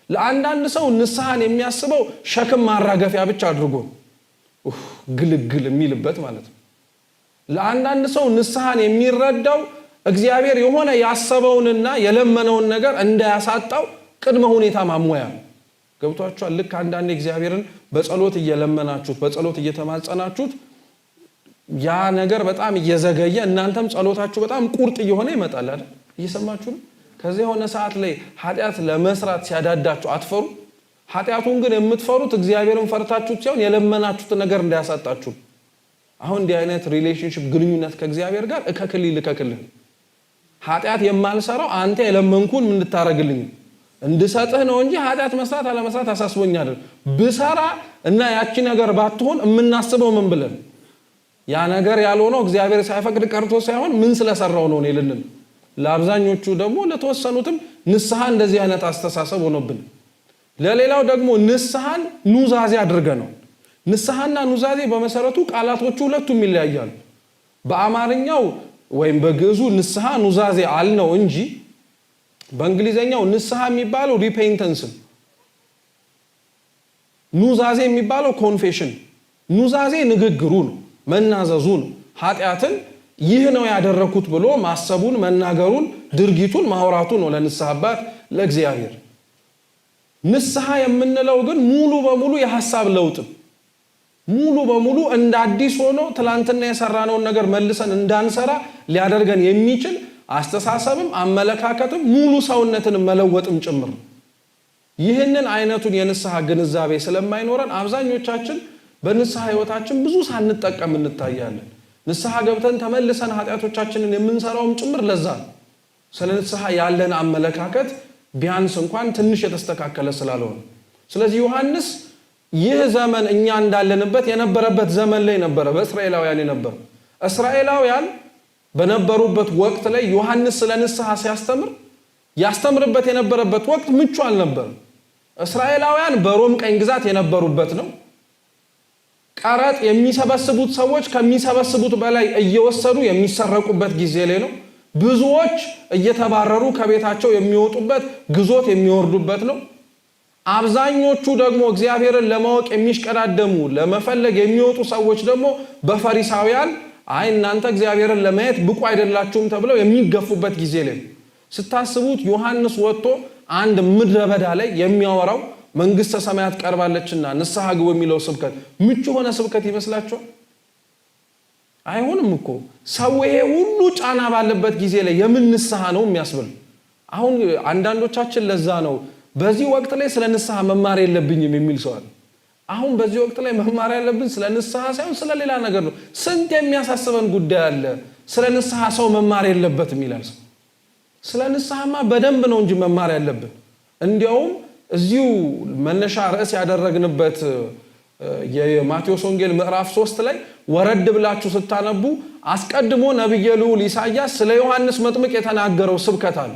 ለአንዳንድ ሰው ንስሐን የሚያስበው ሸክም ማራገፊያ ብቻ አድርጎ ግልግል የሚልበት ማለት ነው። ለአንዳንድ ሰው ንስሐን የሚረዳው እግዚአብሔር የሆነ ያሰበውንና የለመነውን ነገር እንዳያሳጣው ቅድመ ሁኔታ ማሟያ ገብቷችኋል? ልክ አንዳንዴ እግዚአብሔርን በጸሎት እየለመናችሁት በጸሎት እየተማጸናችሁት ያ ነገር በጣም እየዘገየ እናንተም ጸሎታችሁ በጣም ቁርጥ እየሆነ ይመጣል አይደል? እየሰማችሁ ነው። ከዚህ የሆነ ሰዓት ላይ ኃጢአት ለመስራት ሲያዳዳችሁ አትፈሩ? ኃጢአቱን ግን የምትፈሩት እግዚአብሔርን ፈርታችሁት ሳይሆን የለመናችሁት ነገር እንዳያሳጣችሁ። አሁን እንዲህ አይነት ሪሌሽንሺፕ ግንኙነት ከእግዚአብሔር ጋር እከክልህ ኃጢአት የማልሰራው አንተ የለመንኩን ምን እንድታረግልኝ እንድሰጥህ ነው እንጂ ኃጢአት መስራት አለመስራት አሳስቦኝ አይደል። ብሰራ እና ያቺ ነገር ባትሆን የምናስበው ምን ብለን ያ ነገር ያልሆነው እግዚአብሔር ሳይፈቅድ ቀርቶ ሳይሆን ምን ስለሰራው ነው ልንል። ለአብዛኞቹ ደግሞ ለተወሰኑትም ንስሐ እንደዚህ አይነት አስተሳሰብ ሆኖብን፣ ለሌላው ደግሞ ንስሐን ኑዛዜ አድርገነው። ንስሐና ኑዛዜ በመሰረቱ ቃላቶቹ ሁለቱም ይለያያሉ። በአማርኛው ወይም በግዕዙ ንስሐ ኑዛዜ አልነው እንጂ በእንግሊዘኛው ንስሐ የሚባለው ሪፔንተንስ፣ ኑዛዜ የሚባለው ኮንፌሽን። ኑዛዜ ንግግሩ ነው፣ መናዘዙ ነው። ኃጢአትን ይህ ነው ያደረኩት ብሎ ማሰቡን፣ መናገሩን፣ ድርጊቱን ማውራቱ ነው ለንስሐ አባት ለእግዚአብሔር። ንስሐ የምንለው ግን ሙሉ በሙሉ የሐሳብ ለውጥ፣ ሙሉ በሙሉ እንደ አዲስ ሆኖ ትላንትና የሰራነውን ነገር መልሰን እንዳንሰራ ሊያደርገን የሚችል አስተሳሰብም አመለካከትም ሙሉ ሰውነትን መለወጥም ጭምር። ይህንን አይነቱን የንስሐ ግንዛቤ ስለማይኖረን አብዛኞቻችን በንስሐ ህይወታችን ብዙ ሳንጠቀም እንታያለን። ንስሐ ገብተን ተመልሰን ኃጢአቶቻችንን የምንሰራውም ጭምር ለዛ ነው። ስለ ንስሐ ያለን አመለካከት ቢያንስ እንኳን ትንሽ የተስተካከለ ስላልሆነ ስለዚህ ዮሐንስ ይህ ዘመን እኛ እንዳለንበት የነበረበት ዘመን ላይ ነበር በእስራኤላውያን የነበረው እስራኤላውያን በነበሩበት ወቅት ላይ ዮሐንስ ስለንስሐ ያስተምርበት የነበረበት ወቅት ምቹ አልነበረም እስራኤላውያን በሮም ቀኝ ግዛት የነበሩበት ነው ቀረጥ የሚሰበስቡት ሰዎች ከሚሰበስቡት በላይ እየወሰዱ የሚሰረቁበት ጊዜ ላይ ነው ብዙዎች እየተባረሩ ከቤታቸው የሚወጡበት ግዞት የሚወርዱበት ነው አብዛኞቹ ደግሞ እግዚአብሔርን ለማወቅ የሚሽቀዳደሙ ለመፈለግ የሚወጡ ሰዎች ደግሞ በፈሪሳውያን እናንተ እግዚአብሔርን ለማየት ብቁ አይደላችሁም ተብለው የሚገፉበት ጊዜ ላይ ስታስቡት ዮሐንስ ወጥቶ አንድ ምድረ በዳ ላይ የሚያወራው መንግስተ ሰማያት ቀርባለችና ንስሐ ግቡ የሚለው ስብከት ምቹ ሆነ ስብከት ይመስላችኋል አይሆንም እኮ ሰው ይሄ ሁሉ ጫና ባለበት ጊዜ ላይ የምን ንስሐ ነው የሚያስብል አሁን አንዳንዶቻችን ለዛ ነው በዚህ ወቅት ላይ ስለ ንስሐ መማር የለብኝም የሚል ሰው አለ አሁን በዚህ ወቅት ላይ መማር ያለብን ስለ ንስሐ ሳይሆን ስለ ሌላ ነገር ነው ስንት የሚያሳስበን ጉዳይ አለ ስለ ንስሐ ሰው መማር የለበትም ይላል ስለ ንስሐማ በደንብ ነው እንጂ መማር ያለብን እንዲያውም እዚሁ መነሻ ርዕስ ያደረግንበት የማቴዎስ ወንጌል ምዕራፍ 3 ላይ ወረድ ብላችሁ ስታነቡ አስቀድሞ ነብዩ ልዑል ኢሳይያስ ስለ ዮሐንስ መጥምቅ የተናገረው ስብከት አለ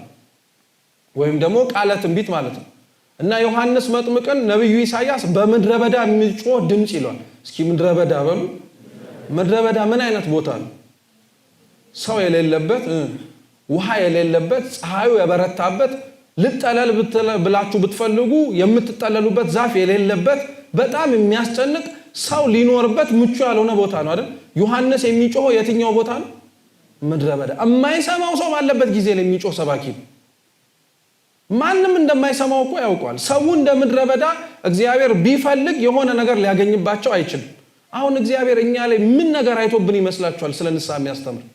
ወይም ደግሞ ቃለ ትንቢት ማለት ነው እና ዮሐንስ መጥምቅን ነብዩ ኢሳይያስ በምድረ በዳ የሚጮህ ድምጽ ይሏል እስኪ ምድረ በዳ በሉ ምድረ በዳ ምን አይነት ቦታ ነው ሰው የሌለበት ውሃ የሌለበት ፀሐዩ የበረታበት ልጠለል ብላችሁ ብትፈልጉ የምትጠለሉበት ዛፍ የሌለበት በጣም የሚያስጨንቅ ሰው ሊኖርበት ምቹ ያልሆነ ቦታ ነው አይደል ዮሐንስ የሚጮህ የትኛው ቦታ ነው ምድረ በዳ የማይሰማው ሰው ባለበት ጊዜ ላይ የሚጮህ ሰባኪ ማንንም እንደማይሰማው እኮ ያውቃል ሰው እንደ ምድረ በዳ እግዚአብሔር ቢፈልግ የሆነ ነገር ሊያገኝባቸው አይችልም አሁን እግዚአብሔር እኛ ላይ ምን ነገር አይቶብን ይመስላችኋል ስለ ንስሐ የሚያስተምር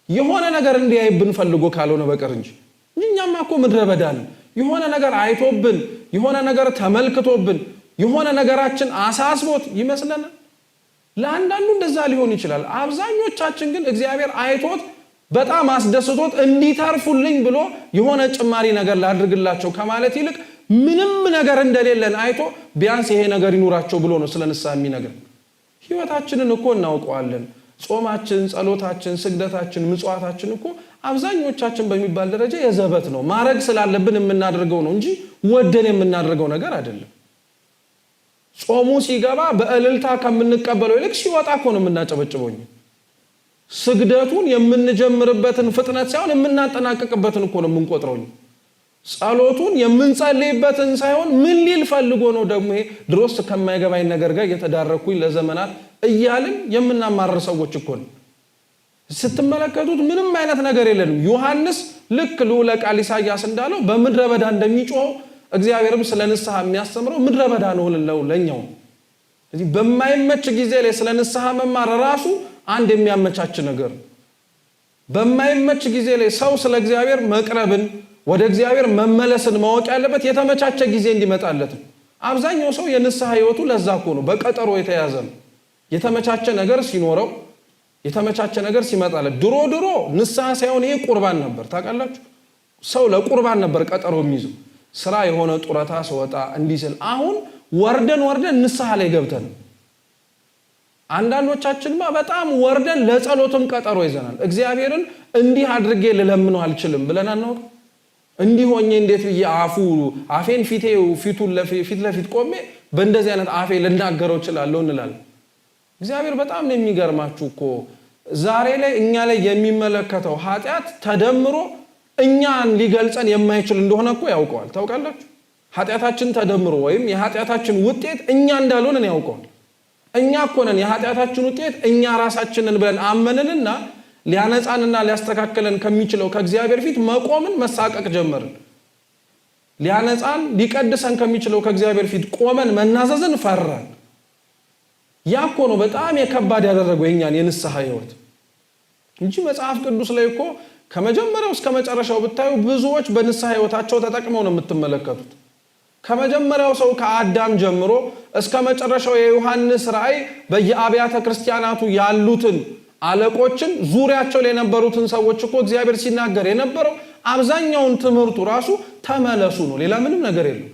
የሆነ ነገር እንዲያይብን ፈልጎ ካልሆነ በቀር እንጂ እኛማ እኮ ምድረ በዳ ነን የሆነ ነገር አይቶብን የሆነ ነገር ተመልክቶብን የሆነ ነገራችን አሳስቦት ይመስለናል ለአንዳንዱ እንደዛ ሊሆን ይችላል አብዛኞቻችን ግን እግዚአብሔር አይቶት በጣም አስደስቶት እንዲታርፉልኝ ብሎ የሆነ ጭማሪ ነገር ላድርግላቸው ከማለት ይልቅ ምንም ነገር እንደሌለን አይቶ ቢያንስ ይሄ ነገር ይኑራቸው ብሎ ነው ስለ ንስሐ የሚነግር ህይወታችንን እኮ እናውቀዋለን ጾማችን ጸሎታችን ስግደታችን ምጽዋታችን እኮ አብዛኞቻችን በሚባል ደረጃ የዘበት ነው ማረግ ስላለብን የምናደርገው ነው እንጂ ወደን የምናደርገው ነገር አይደለም ጾሙ ሲገባ በእልልታ ከምንቀበለው ይልቅ ሲወጣ እኮ ነው የምናጨበጭበው ስግደቱን የምንጀምርበትን ፍጥነት ሳይሆን የምናጠናቀቅበትን እኮ ነው የምንቆጥረው ጸሎቱን የምንጸልይበትን ሳይሆን ምን ሊል ፈልጎ ነው ደግሞ ይሄ ድሮስ ከማይገባኝ ነገር ጋር የተዳረኩኝ ለዘመናት እያልን የምናማርር ሰዎች እኮ ነው ስትመለከቱት ምንም አይነት ነገር የለንም ዮሐንስ ልክ ልዑለ ቃል ኢሳይያስ እንዳለው በምድረ በዳ እንደሚጮህ እግዚአብሔርም ስለ ንስሐ የሚያስተምረው ምድረ በዳ ነው ለኛው እዚህ በማይመች ጊዜ ላይ ስለ ንስሐ መማር ራሱ አንድ የሚያመቻች ነገር በማይመች ጊዜ ላይ ሰው ስለ እግዚአብሔር መቅረብን ወደ እግዚአብሔር መመለስን ማወቅ ያለበት የተመቻቸ ጊዜ እንዲመጣለት አብዛኛው ሰው የንስሐ ህይወቱ ለዛ እኮ ነው በቀጠሮ የተያዘ ነው የተመቻቸ ነገር ሲኖረው የተመቻቸ ነገር ሲመጣለት ድሮ ንስሐ ሳይሆን ይሄ ቁርባን ነበር ታውቃላችሁ ሰው ለቁርባን ነበር ቀጠሮ የሚይዘው ስራ የሆነ ጡረታ ሲወጣ እንዲስል አሁን ወርደን ንስሐ ላይ ገብተን አንዳንዶቻችንማ በጣም ወርደን ለጸሎትም ቀጠሮ ይዘናል እግዚአብሔርን እንዲህ አድርጌ ልለምነው አልችልም ብለናል ነው እንዲህ ሆኜ እንዴት ብዬ አፌን ፊቱን ፊት ለፊት ቆሜ በእንደዚህ አይነት አፌ ልናገረው እችላለሁ እንላለን እግዚአብሔር በጣም ነው የሚገርማችሁ እኮ ዛሬ ላይ እኛ ላይ የሚመለከተው ኃጢያት ተደምሮ እኛን ሊገልጸን የማይችል እንደሆነ እኮ ያውቀዋል ታውቃላችሁ ኃጢያታችን ተደምሮ ወይም የኃጢያታችን ውጤት እኛ እንዳልሆነ ነው ያውቀዋል እኛ እኮ ነን የኃጢያታችን ውጤት እኛ ራሳችንን ብለን አመንንና ሊያነጻንና ሊያስተካክለን ከሚችለው ከእግዚአብሔር ፊት መቆምን መሳቀቅ ጀመርን ሊያነጻን ሊቀድሰን ከሚችለው ከእግዚአብሔር ፊት ቆመን መናዘዝን ፈራን ያኮ ነው በጣም የከባድ ያደረገው የኛን የንስሐ ህይወት እንጂ መጽሐፍ ቅዱስ ላይ እኮ ከመጀመሪያው እስከ መጨረሻው ብታዩ ብዙዎች በንስሐ ህይወታቸው ተጠቅመው ነው የምትመለከቱት ከመጀመሪያው ሰው ከአዳም ጀምሮ እስከ መጨረሻው የዮሐንስ ራእይ በየአብያተ ክርስቲያናቱ ያሉትን አለቆችን ዙሪያቸው ላይ የነበሩትን ሰዎች እኮ እግዚአብሔር ሲናገር የነበረው አብዛኛውን ትምህርቱ ራሱ ተመለሱ ነው። ሌላ ምንም ነገር የለም።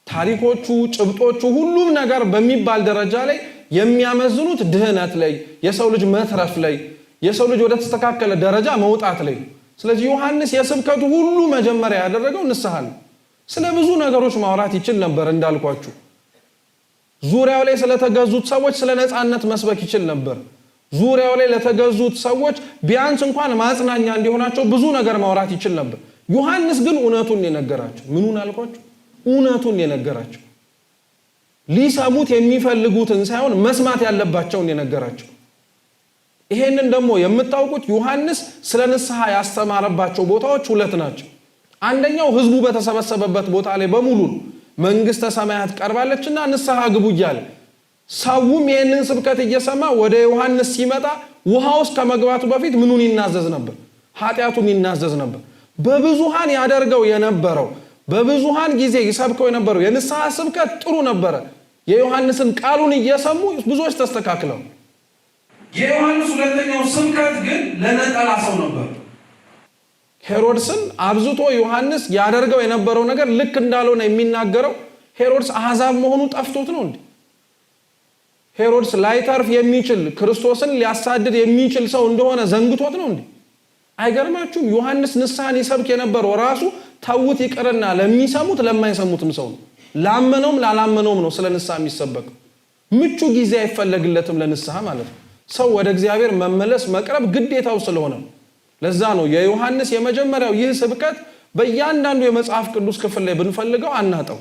ታሪኮቹ ጭብጦቹ ሁሉም ነገር በሚባል ደረጃ ላይ የሚያመዝኑት ድህነት ላይ የሰው ልጅ መትረፍ ላይ የሰው ልጅ ወደ ተስተካከለ ደረጃ መውጣት ላይ። ስለዚህ ዮሐንስ የስብከቱ ሁሉ መጀመሪያ ያደረገው ንስሐ ነው። ስለ ብዙ ነገሮች ማውራት ይችል ነበር እንዳልኳችሁ። ዙሪያው ላይ ስለተገዙት ሰዎች ስለ ነፃነት መስበክ ይችል ነበር። ዙሪያው ላይ ለተገዙት ሰዎች ቢያንስ እንኳን ማጽናኛ እንዲሆናቸው ብዙ ነገር ማውራት ይችል ነበር። ዮሐንስ ግን እውነቱን የነገራቸው። ምኑን አልኳችሁ? እውነቱን የነገራቸው። ሊሰሙት የሚፈልጉትን ሳይሆን መስማት ያለባቸውን የነገራቸው። ይሄንን ደግሞ የምታውቁት ዮሐንስ ስለ ንስሐ ያስተማረባቸው ቦታዎች ሁለት ናቸው። አንደኛው ህዝቡ በተሰበሰበበት ቦታ ላይ በሙሉ መንግስተ ሰማያት ቀርባለችና ንስሐ ግቡ እያለ ሰውም ይሄንን ስብከት እየሰማ ወደ ዮሐንስ ሲመጣ ውሃ ውስጥ ከመግባቱ በፊት ምኑን ይናዘዝ ነበር? ኃጢአቱን ይናዘዝ ነበር። በብዙሃን ያደርገው የነበረው በብዙሃን ጊዜ ይሰብከው የነበረው የንስሐ ስብከት ጥሩ ነበረ። የዮሐንስን ቃሉን እየሰሙ ብዙዎች ተስተካክለው። የዮሐንስ ሁለተኛው ስብከት ግን ለነጠላ ሰው ነበር። ሄሮድስን አብዝቶ ዮሐንስ ያደርገው የነበረው ነገር ልክ እንዳልሆነ የሚናገረው ሄሮድስ አሕዛብ መሆኑ ጠፍቶት ነው እንዴ? ሄሮድስ ላይተርፍ የሚችል ክርስቶስን ሊያሳድድ የሚችል ሰው እንደሆነ ዘንግቶት ነው እንዴ? አይገርማችሁም? ዮሐንስ ንስሐን ይሰብክ የነበረው ራሱ ተውት ይቅርና ለሚሰሙት ለማይሰሙትም ሰው ነው። ላመነውም ላላመነውም ነው ስለ ንስሐ የሚሰበከው። ምቹ ጊዜ አይፈለግለትም ለንስሐ ማለት ነው። ሰው ወደ እግዚአብሔር መመለስ መቅረብ ግዴታው ስለሆነ ለዛ ነው የዮሐንስ የመጀመሪያው ይህ ስብከት በእያንዳንዱ የመጽሐፍ ቅዱስ ክፍል ላይ ብንፈልገው አናጣው።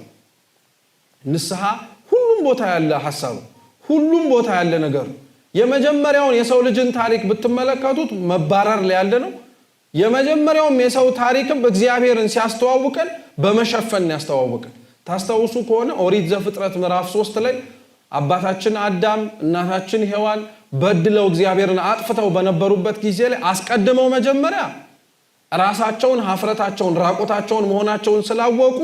ንስሐ ሁሉም ቦታ ያለ ሐሳብ፣ ሁሉም ቦታ ያለ ነገር። የመጀመሪያውን የሰው ልጅን ታሪክ ብትመለከቱት መባረር ላይ ያለ ነው። የመጀመሪያውም የሰው ታሪክም እግዚአብሔርን ሲያስተዋውቀን በመሸፈን ያስተዋውቀን። ታስተውሱ ከሆነ ኦሪት ዘፍጥረት ምዕራፍ 3 ላይ አባታችን አዳም እናታችን ሔዋን በድለው እግዚአብሔርን አጥፍተው በነበሩበት ጊዜ ላይ አስቀድመው መጀመሪያ ራሳቸውን ሀፍረታቸውን ራቆታቸውን መሆናቸውን ስላወቁ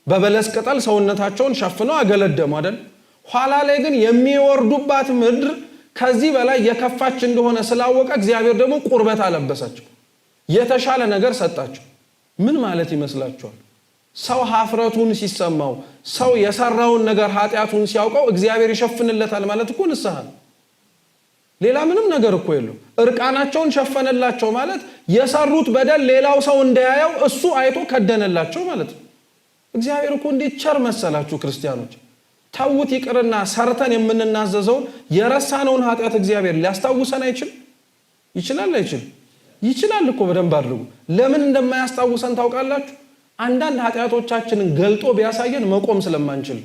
በበለስ ቅጠል ሰውነታቸውን ሸፍነው አገለደሙ አይደል? ኋላ ላይ ግን የሚወርዱባት ምድር ከዚህ በላይ የከፋች እንደሆነ ስላወቀ እግዚአብሔር ደግሞ ቁርበት አለበሳቸው፣ የተሻለ ነገር ሰጣቸው። ምን ማለት ይመስላችኋል? ሰው ሀፍረቱን ሲሰማው ሰው የሰራውን ነገር ኃጢአቱን ሲያውቀው እግዚአብሔር ይሸፍንለታል ማለት እኮ ንስሐ ነው። ሌላ ምንም ነገር እኮ የለው። እርቃናቸውን ሸፈነላቸው ማለት የሰሩት በደል ሌላው ሰው እንዳያየው እሱ አይቶ ከደነላቸው ማለት ነው። እግዚአብሔር እኮ እንዴት ቸር መሰላችሁ ክርስቲያኖች። ተውት ይቅርና ሰርተን የምንናዘዘውን የረሳነውን ኃጢአት እግዚአብሔር ሊያስታውሰን አይችልም? ይችላል አይችልም? ይችላል እኮ በደንብ አድርጉ። ለምን እንደማያስታውሰን ታውቃላችሁ? አንዳንድ ኃጢአቶቻችንን ገልጦ ቢያሳየን መቆም ስለማንችል፣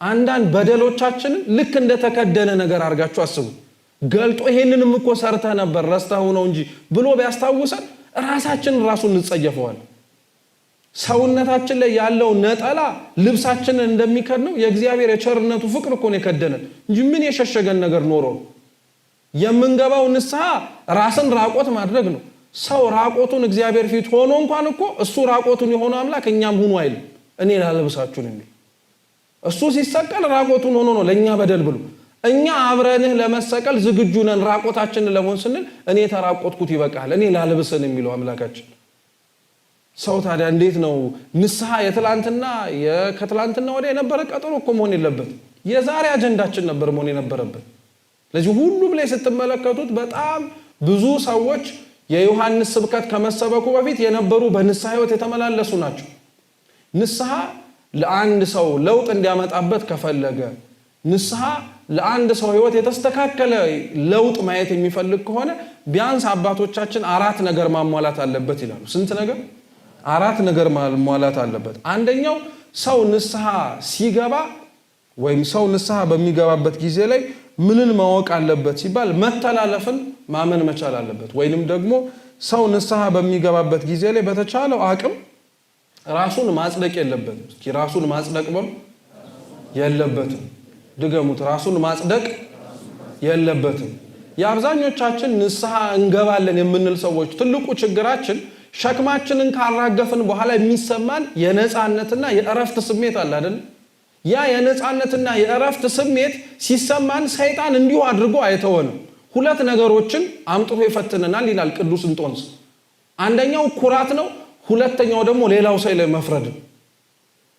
አንዳንድ በደሎቻችንን ልክ እንደተከደነ ነገር አድርጋችሁ አስቡ። ገልጦ ይሄንንም እኮ ሰርተህ ነበር ረስተኸው ነው እንጂ ብሎ ቢያስታውሰን ራሳችንን ራሱን እንጸየፈዋለን። ሰውነታችን ላይ ያለው ነጠላ ልብሳችንን እንደሚከድነው የእግዚአብሔር የቸርነቱ ፍቅር እኮ ነው የከደነን እንጂ ምን የሸሸገን ነገር ኖሮ ነው? የምንገባው ንስሐ ራስን ራቆት ማድረግ ነው። ሰው ራቆቱን እግዚአብሔር ፊት ሆኖ እንኳን እኮ እሱ ራቆቱን የሆነው አምላክ እኛም ሁኑ አይልም። እኔ ላልብሳችሁ ነው የሚል። እሱ ሲሰቀል ራቆቱን ሆኖ ነው ለኛ በደል ብሎ። እኛ አብረንህ ለመሰቀል ዝግጁ ነን ራቆታችንን ለመሆን ስንል እኔ ተራቆትኩት ይበቃል እኔ ላልብስን የሚለው አምላካችን። ሰው ታዲያ እንዴት ነው ንስሐ የትላንትና ከትላንትና ወዲያ የነበረ ቀጠሮ እኮ መሆን የለበት፣ የዛሬ አጀንዳችን ነበር መሆን የነበረበት። ለዚህ ሁሉም ላይ ስትመለከቱት በጣም ብዙ ሰዎች የዮሐንስ ስብከት ከመሰበኩ በፊት የነበሩ በንስሐ ህይወት የተመላለሱ ናቸው። ንስሐ ለአንድ ሰው ለውጥ እንዲያመጣበት ከፈለገ፣ ንስሐ ለአንድ ሰው ህይወት የተስተካከለ ለውጥ ማየት የሚፈልግ ከሆነ ቢያንስ አባቶቻችን 4 ነገር ማሟላት አለበት ይላሉ። ስንት ነገር? 4 ነገር ማሟላት አለበት። አንደኛው ሰው ንስሐ ሲገባ ወይም ሰው ንስሐ በሚገባበት ጊዜ ላይ ምንን ማወቅ አለበት ሲባል መተላለፍን ማመን መቻል አለበት። ወይንም ደግሞ ሰው ንስሐ በሚገባበት ጊዜ ላይ በተቻለው አቅም ራሱን ማጽደቅ የለበትም። እስኪ ራሱን ማጽደቅ የለበትም። ድገሙት። ራሱን ማጽደቅ የለበትም። የአብዛኞቻችን ንስሐ እንገባለን የምንል ሰዎች ትልቁ ችግራችን ሸክማችንን ካራገፍን በኋላ የሚሰማን የነፃነትና የእረፍት ስሜት አለ አይደል? ያ የነፃነትና የእረፍት ስሜት ሲሰማን ሰይጣን እንዲሁ አድርጎ አይተወንም። 2 ነገሮችን አምጥቶ ይፈትነናል ይላል ቅዱስ እንጦንስ። አንደኛው ኩራት ነው፣ ሁለተኛው ደግሞ ሌላው ሰው ላይ መፍረድ።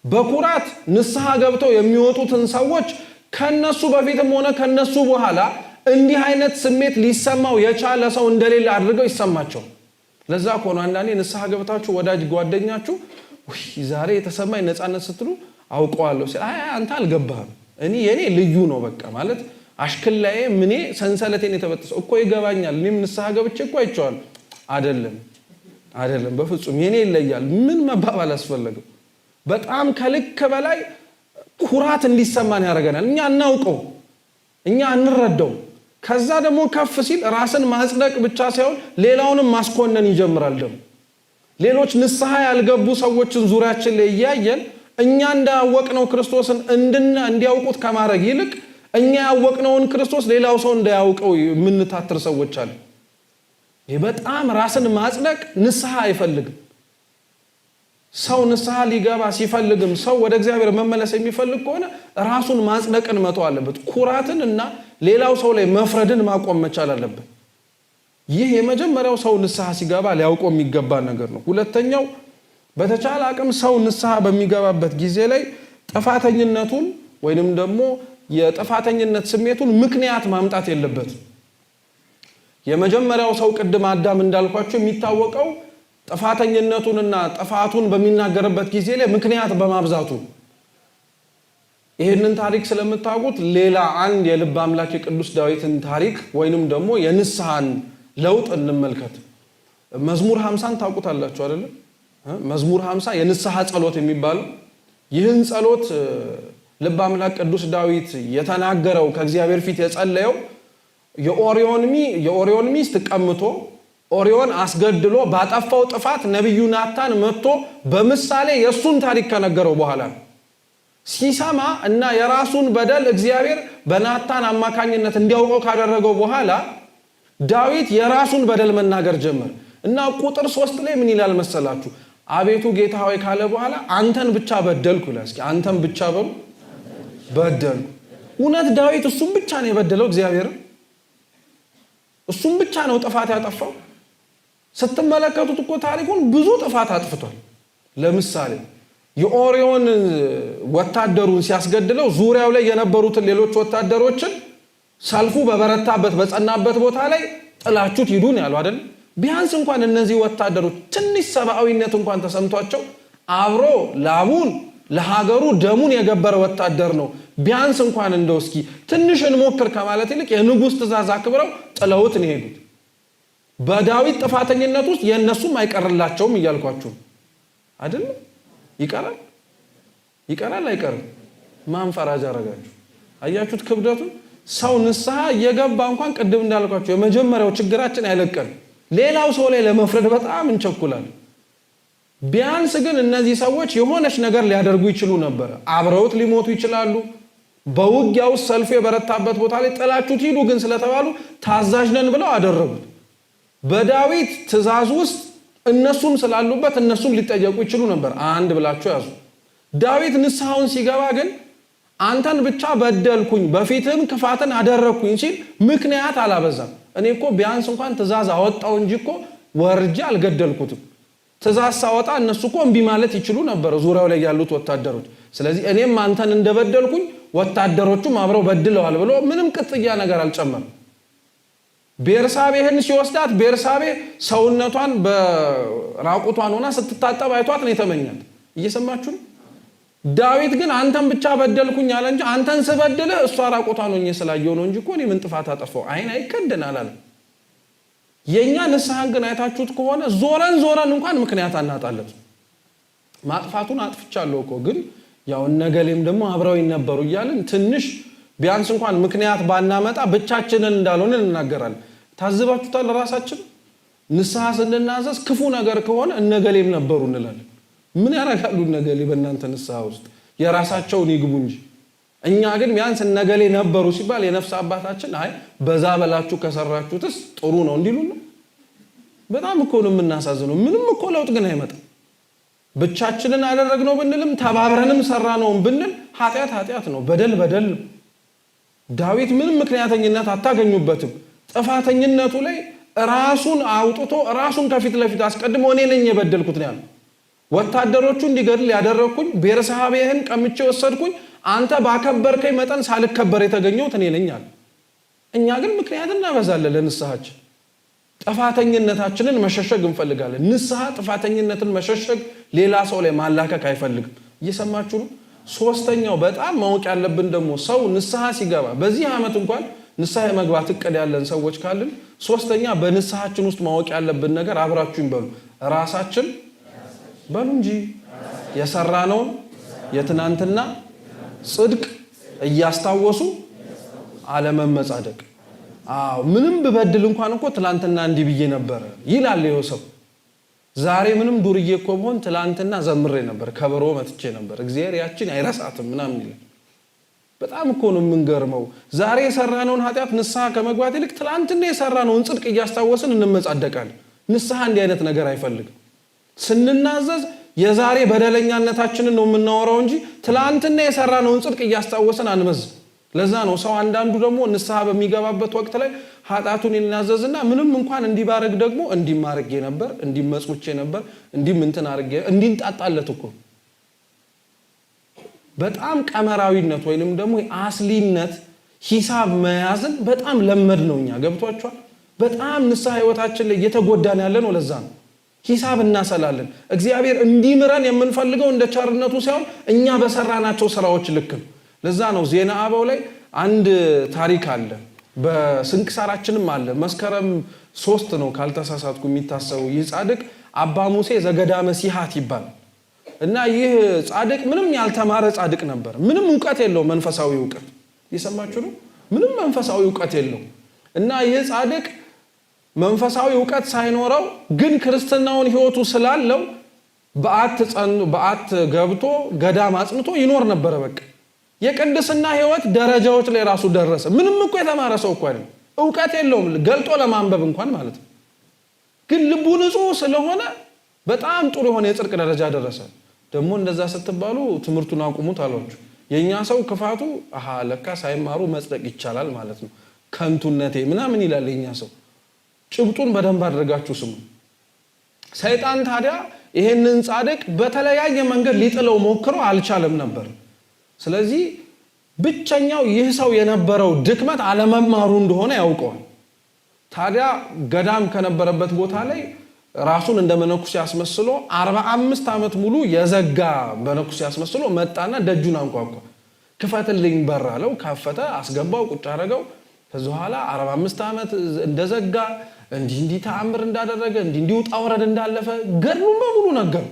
በኩራት ንስሐ ገብተው የሚወጡትን ሰዎች ከነሱ በፊትም ሆነ ከነሱ በኋላ እንዲህ አይነት ስሜት ሊሰማው የቻለ ሰው እንደሌለ አድርገው ይሰማቸው። ለዛ ኮን አንዳንዴ ንስሐ ገብታችሁ ወዳጅ ጓደኛችሁ ወይ ዛሬ የተሰማኝ ነፃነት ስትሉ አውቀዋለሁ ሲል አይ አንተ አልገባህም፣ እኔ የኔ ልዩ ነው በቃ ማለት አሽክላዬ ምኔ ሰንሰለቴን የተበጠሰው እኮ ይገባኛል፣ እኔም ንስሐ ገብቼ እኮ አይቼዋለሁ። አይደለም በፍጹም የኔ ይለያል። ምን መባባል አስፈልገው? በጣም ከልክ በላይ ኩራት እንዲሰማን ያደርገናል። እኛ እናውቀው፣ እኛ እንረዳው። ከዛ ደግሞ ከፍ ሲል ራስን ማጽደቅ ብቻ ሳይሆን ሌላውንም ማስኮነን ይጀምራል። ደግሞ ሌሎች ንስሐ ያልገቡ ሰዎችን ዙሪያችን ላይ እያየን እኛ እንዳያወቅነው ክርስቶስን እንዲያውቁት ከማድረግ ይልቅ እኛ ያወቅነውን ክርስቶስ ሌላው ሰው እንዳያውቀው የምንታትር ሰዎች አሉ። ይህ በጣም ራስን ማጽደቅ ንስሐ አይፈልግም። ሰው ንስሐ ሊገባ ሲፈልግም ሰው ወደ እግዚአብሔር መመለስ የሚፈልግ ከሆነ ራሱን ማጽደቅን መተው አለበት። ኩራትን እና ሌላው ሰው ላይ መፍረድን ማቆም መቻል አለበት። ይህ የመጀመሪያው ሰው ንስሐ ሲገባ ሊያውቀው የሚገባ ነገር ነው። ሁለተኛው በተቻለ አቅም ሰው ንስሐ በሚገባበት ጊዜ ላይ ጥፋተኝነቱን ወይንም ደግሞ የጥፋተኝነት ስሜቱን ምክንያት ማምጣት የለበትም። የመጀመሪያው ሰው ቅድም አዳም እንዳልኳቸው የሚታወቀው ጥፋተኝነቱንና ጥፋቱን በሚናገርበት ጊዜ ላይ ምክንያት በማብዛቱ። ይህንን ታሪክ ስለምታውቁት ሌላ አንድ የልብ አምላክ የቅዱስ ዳዊትን ታሪክ ወይንም ደግሞ የንስሐን ለውጥ እንመልከት። መዝሙር 50ን ታውቁታላችሁ አይደል? መዝሙር 50 የንስሐ ጸሎት የሚባለው ይህን ጸሎት ልብ አምላክ ቅዱስ ዳዊት የተናገረው ከእግዚአብሔር ፊት የጸለየው የኦሪዮን ሚስት ቀምቶ ኦሪዮን አስገድሎ ባጠፋው ጥፋት ነብዩ ናታን መጥቶ በምሳሌ የሱን ታሪክ ከነገረው በኋላ ሲሰማ እና የራሱን በደል እግዚአብሔር በናታን አማካኝነት እንዲያውቀው ካደረገው በኋላ ዳዊት የራሱን በደል መናገር ጀመረ እና ቁጥር 3 ላይ ምን ይላል መሰላችሁ? አቤቱ ጌታ ሆይ ካለ በኋላ አንተን ብቻ በደልኩ ይላል። እስኪ አንተን ብቻ በደልኩ። እውነት ዳዊት እሱም ብቻ ነው የበደለው? እግዚአብሔር እሱም ብቻ ነው ጥፋት ያጠፋው? ስትመለከቱት እኮ ታሪኩን ብዙ ጥፋት አጥፍቷል። ለምሳሌ የኦሪዮን ወታደሩን ሲያስገድለው ዙሪያው ላይ የነበሩትን ሌሎች ወታደሮችን ሰልፉ በበረታበት በጸናበት ቦታ ላይ ጥላችሁት ሂዱ ነው ያለው አይደል? ቢያንስ እንኳን እነዚህ ወታደሮች ትንሽ ሰብአዊነት እንኳን ተሰምቷቸው አብሮ ላቡን ለሀገሩ ደሙን የገበረ ወታደር ነው። ቢያንስ እንኳን እንደው እስኪ ትንሽ እንሞክር ከማለት ይልቅ የንጉስ ትእዛዝ አክብረው ጥለውት ነው ሄዱት። በዳዊት ጥፋተኝነት ውስጥ የነሱም አይቀርላቸውም እያልኳችሁ አይደል? ይቀራል አይቀርም? ማን ፈራጅ አረጋችሁ? አያችሁት ክብደቱን? ሰው ንስሐ እየገባ እንኳን ቅድም እንዳልኳችሁ የመጀመሪያው ችግራችን አይለቀን። ሌላው ሰው ላይ ለመፍረድ በጣም እንቸኩላለን። ቢያንስ ግን እነዚህ ሰዎች የሆነች ነገር ሊያደርጉ ይችሉ ነበር። አብረውት ሊሞቱ ይችላሉ። በውጊያው ሰልፉ የበረታበት ቦታ ላይ ጥላችሁት ሂዱ ግን ስለተባሉ ታዛዥ ነን ብለው አደረጉት። በዳዊት ትእዛዝ ውስጥ እነሱም ስላሉበት እነሱም ሊጠየቁ ይችሉ ነበር። አንድ ብላችሁ ያዙ። ዳዊት ንስሐውን ሲገባ ግን አንተን ብቻ በደልኩኝ በፊትም ክፋትን አደረኩኝ ሲል ምክንያት አላበዛም። እኔ እኮ ቢያንስ እንኳን ትእዛዝ አወጣው እንጂ እኮ ወርጄ አልገደልኩትም። ትእዛዝ ሳወጣ እነሱ እኮ እምቢ ማለት ይችሉ ነበር ዙሪያው ላይ ያሉት ወታደሮች። ስለዚህ እኔም አንተን እንደበደልኩኝ ወታደሮቹም አብረው በድለዋል ብሎ ምንም ቅጥያ ነገር አልጨመረም። ቤርሳቤህን ሲወስዳት ቤርሳቤ ሰውነቷን በራቁቷን ሆና ስትታጠብ አይቷት ነው የተመኛት። እየሰማችሁ ነው? ዳዊት ግን አንተን ብቻ በደልኩኝ አለ እንጂ አንተን ስበድል እሷ ራቁቷን ሆኜ ስላየው ነው እንጂ እኮ እኔ ምን ጥፋት አጠፋው? አይን አይከደናል አለ። የኛ ንስሐን ግን አይታችሁት ከሆነ ዞረን እንኳን ምክንያት አናጣለት። ማጥፋቱን አጥፍቻለሁ እኮ ግን ያው ነገሌም ደግሞ አብረው ይነበሩ እያልን ትንሽ ቢያንስ እንኳን ምክንያት ባናመጣ ብቻችንን እንዳልሆነ እንናገራለን። ታዝባችሁታል? ራሳችን ንስሐ ስንናዘዝ ክፉ ነገር ከሆነ እነገሌም ነበሩ እንላለን። ምን ያረጋሉ እነገሌ በእናንተ ንስሐ ውስጥ? የራሳቸውን ይግቡ እንጂ። እኛ ግን ቢያንስ እነገሌ ነበሩ ሲባል የነፍስ አባታችን አይ በዛ በላችሁ ከሰራችሁትስ ጥሩ ነው እንዲሉ ነው። በጣም እኮ ነው የምናሳዝነው። ምንም እኮ ለውጥ ግን አይመጣም። ብቻችንን አደረግነው ብንልም ተባብረንም ሰራነው ብንል ኃጢአት ነው፣ በደል ነው። ዳዊት ምንም ምክንያተኝነት አታገኙበትም። ጥፋተኝነቱ ላይ ራሱን አውጥቶ ራሱን ከፊት ለፊት አስቀድሞ እኔ ነኝ የበደልኩት ነው ያለው። ወታደሮቹ እንዲገድል ያደረኩኝ ቤርሳቤህን ቀምቼ ወሰድኩኝ አንተ ባከበርከኝ መጠን ሳልከበር የተገኘሁት እኔ ነኝ አለ። እኛ ግን ምክንያት እናበዛለን ለንስሐችን። ጥፋተኝነታችንን መሸሸግ እንፈልጋለን። ንስሐ ጥፋተኝነትን መሸሸግ ሌላ ሰው ላይ ማላከክ አይፈልግም። እየሰማችሁ ነው። ሶስተኛው በጣም ማወቅ ያለብን ደግሞ ሰው ንስሐ ሲገባ በዚህ ዓመት እንኳን ንስሐ የመግባት እቅድ ያለን ሰዎች ካልን ሶስተኛ በንስሐችን ውስጥ ማወቅ ያለብን ነገር አብራችሁኝ በሉ ራሳችን በሉ እንጂ የሰራነውን የትናንትና ጽድቅ እያስታወሱ አለመመጻደቅ። ምንም ብበድል እንኳን እኮ ትላንትና እንዲህ ብዬ ነበር ይላል ይኸው ሰው። ዛሬ ምንም ዱርዬ እኮ ብሆን ትላንትና ዘምሬ ነበር ከበሮ መትቼ ነበር እግዚአብሔር ያችን አይረሳትም ምናምን ይላል። በጣም እኮ ነው የምንገርመው። ዛሬ የሰራነውን ኃጢአት ንስሐ ከመግባት ይልቅ ትላንትና የሰራነውን ጽድቅ እያስታወስን እንመጻደቃለን። ንስሐ እንዲህ አይነት ነገር አይፈልግም። ስንናዘዝ የዛሬ በደለኛነታችንን ነው የምናወራው እንጂ ትላንትና የሰራነውን ጽድቅ እያስታወስን አንመዝ። ለዛ ነው ሰው አንዳንዱ ደግሞ ንስሐ በሚገባበት ወቅት ላይ ኃጢአቱን ይናዘዝና ምንም እንኳን እንዲባረግ ደግሞ እንዲማርጌ ነበር እንዲመጽውቼ ነበር እንዲምንትን አርጌ እንዲንጣጣለት እኮ በጣም ቀመራዊነት ወይንም ደግሞ አስሊነት ሂሳብ መያዝን በጣም ለመድ ነው። እኛ ገብቷችኋል። በጣም ንስሐ ህይወታችን ላይ እየተጎዳን ያለ ነው። ለዛ ነው ሂሳብ እናሰላለን። እግዚአብሔር እንዲምረን የምንፈልገው እንደ ቸርነቱ ሳይሆን እኛ በሰራናቸው ስራዎች ልክ ነው። ለዛ ነው ዜና አበው ላይ አንድ ታሪክ አለ፣ በስንክሳራችንም አለ። መስከረም 3 ነው ካልተሳሳትኩ የሚታሰበው። ይህ ጻድቅ አባ ሙሴ ዘገዳመ ሲሃት ይባላል እና ይህ ጻድቅ ምንም ያልተማረ ጻድቅ ነበር። ምንም ዕውቀት የለው፣ መንፈሳዊ ዕውቀት እየሰማችሁ ነው። ምንም መንፈሳዊ ዕውቀት የለው እና ይህ ጻድቅ መንፈሳዊ ዕውቀት ሳይኖረው ግን ክርስትናውን ህይወቱ ስላለው በአት ገብቶ ገዳም አጽንቶ ይኖር ነበር። በቃ የቅድስና ህይወት ደረጃዎች ላይ ራሱ ደረሰ። ምንም እኮ የተማረ ሰው እኮ አይደለም፣ ዕውቀት የለውም ገልጦ ለማንበብ እንኳን ማለት ነው። ግን ልቡ ንጹህ ስለሆነ በጣም ጥሩ የሆነ የጽድቅ ደረጃ ደረሰ። ደግሞ እንደዛ ስትባሉ ትምህርቱን አቁሙት አሏችሁ። የኛ ሰው ክፋቱ ለካ ሳይማሩ መጽደቅ ይቻላል ማለት ነው፣ ከንቱነቴ ምናምን ይላል የኛ ሰው። ጭብጡን በደንብ አድርጋችሁ ስሙ። ሰይጣን ታዲያ ይሄንን ጻድቅ በተለያየ መንገድ ሊጥለው ሞክሮ አልቻለም ነበር። ስለዚህ ብቸኛው ይህ ሰው የነበረው ድክመት አለመማሩ እንደሆነ ያውቀዋል። ታዲያ ገዳም ከነበረበት ቦታ ላይ ራሱን እንደ መነኩሴ ያስመስሎ 45 ዓመት ሙሉ የዘጋ መነኩሴ ያስመስሎ መጣና ደጁን አንኳኳ። ክፈትልኝ በር አለው። ከፈተ፣ አስገባው፣ ቁጭ አደረገው። ከዚህ በኋላ 45 ዓመት እንደዘጋ እንዲህ ተአምር እንዳደረገ እንዲህ ውጣ ወረድ እንዳለፈ ገድሉን በሙሉ ነገሩ።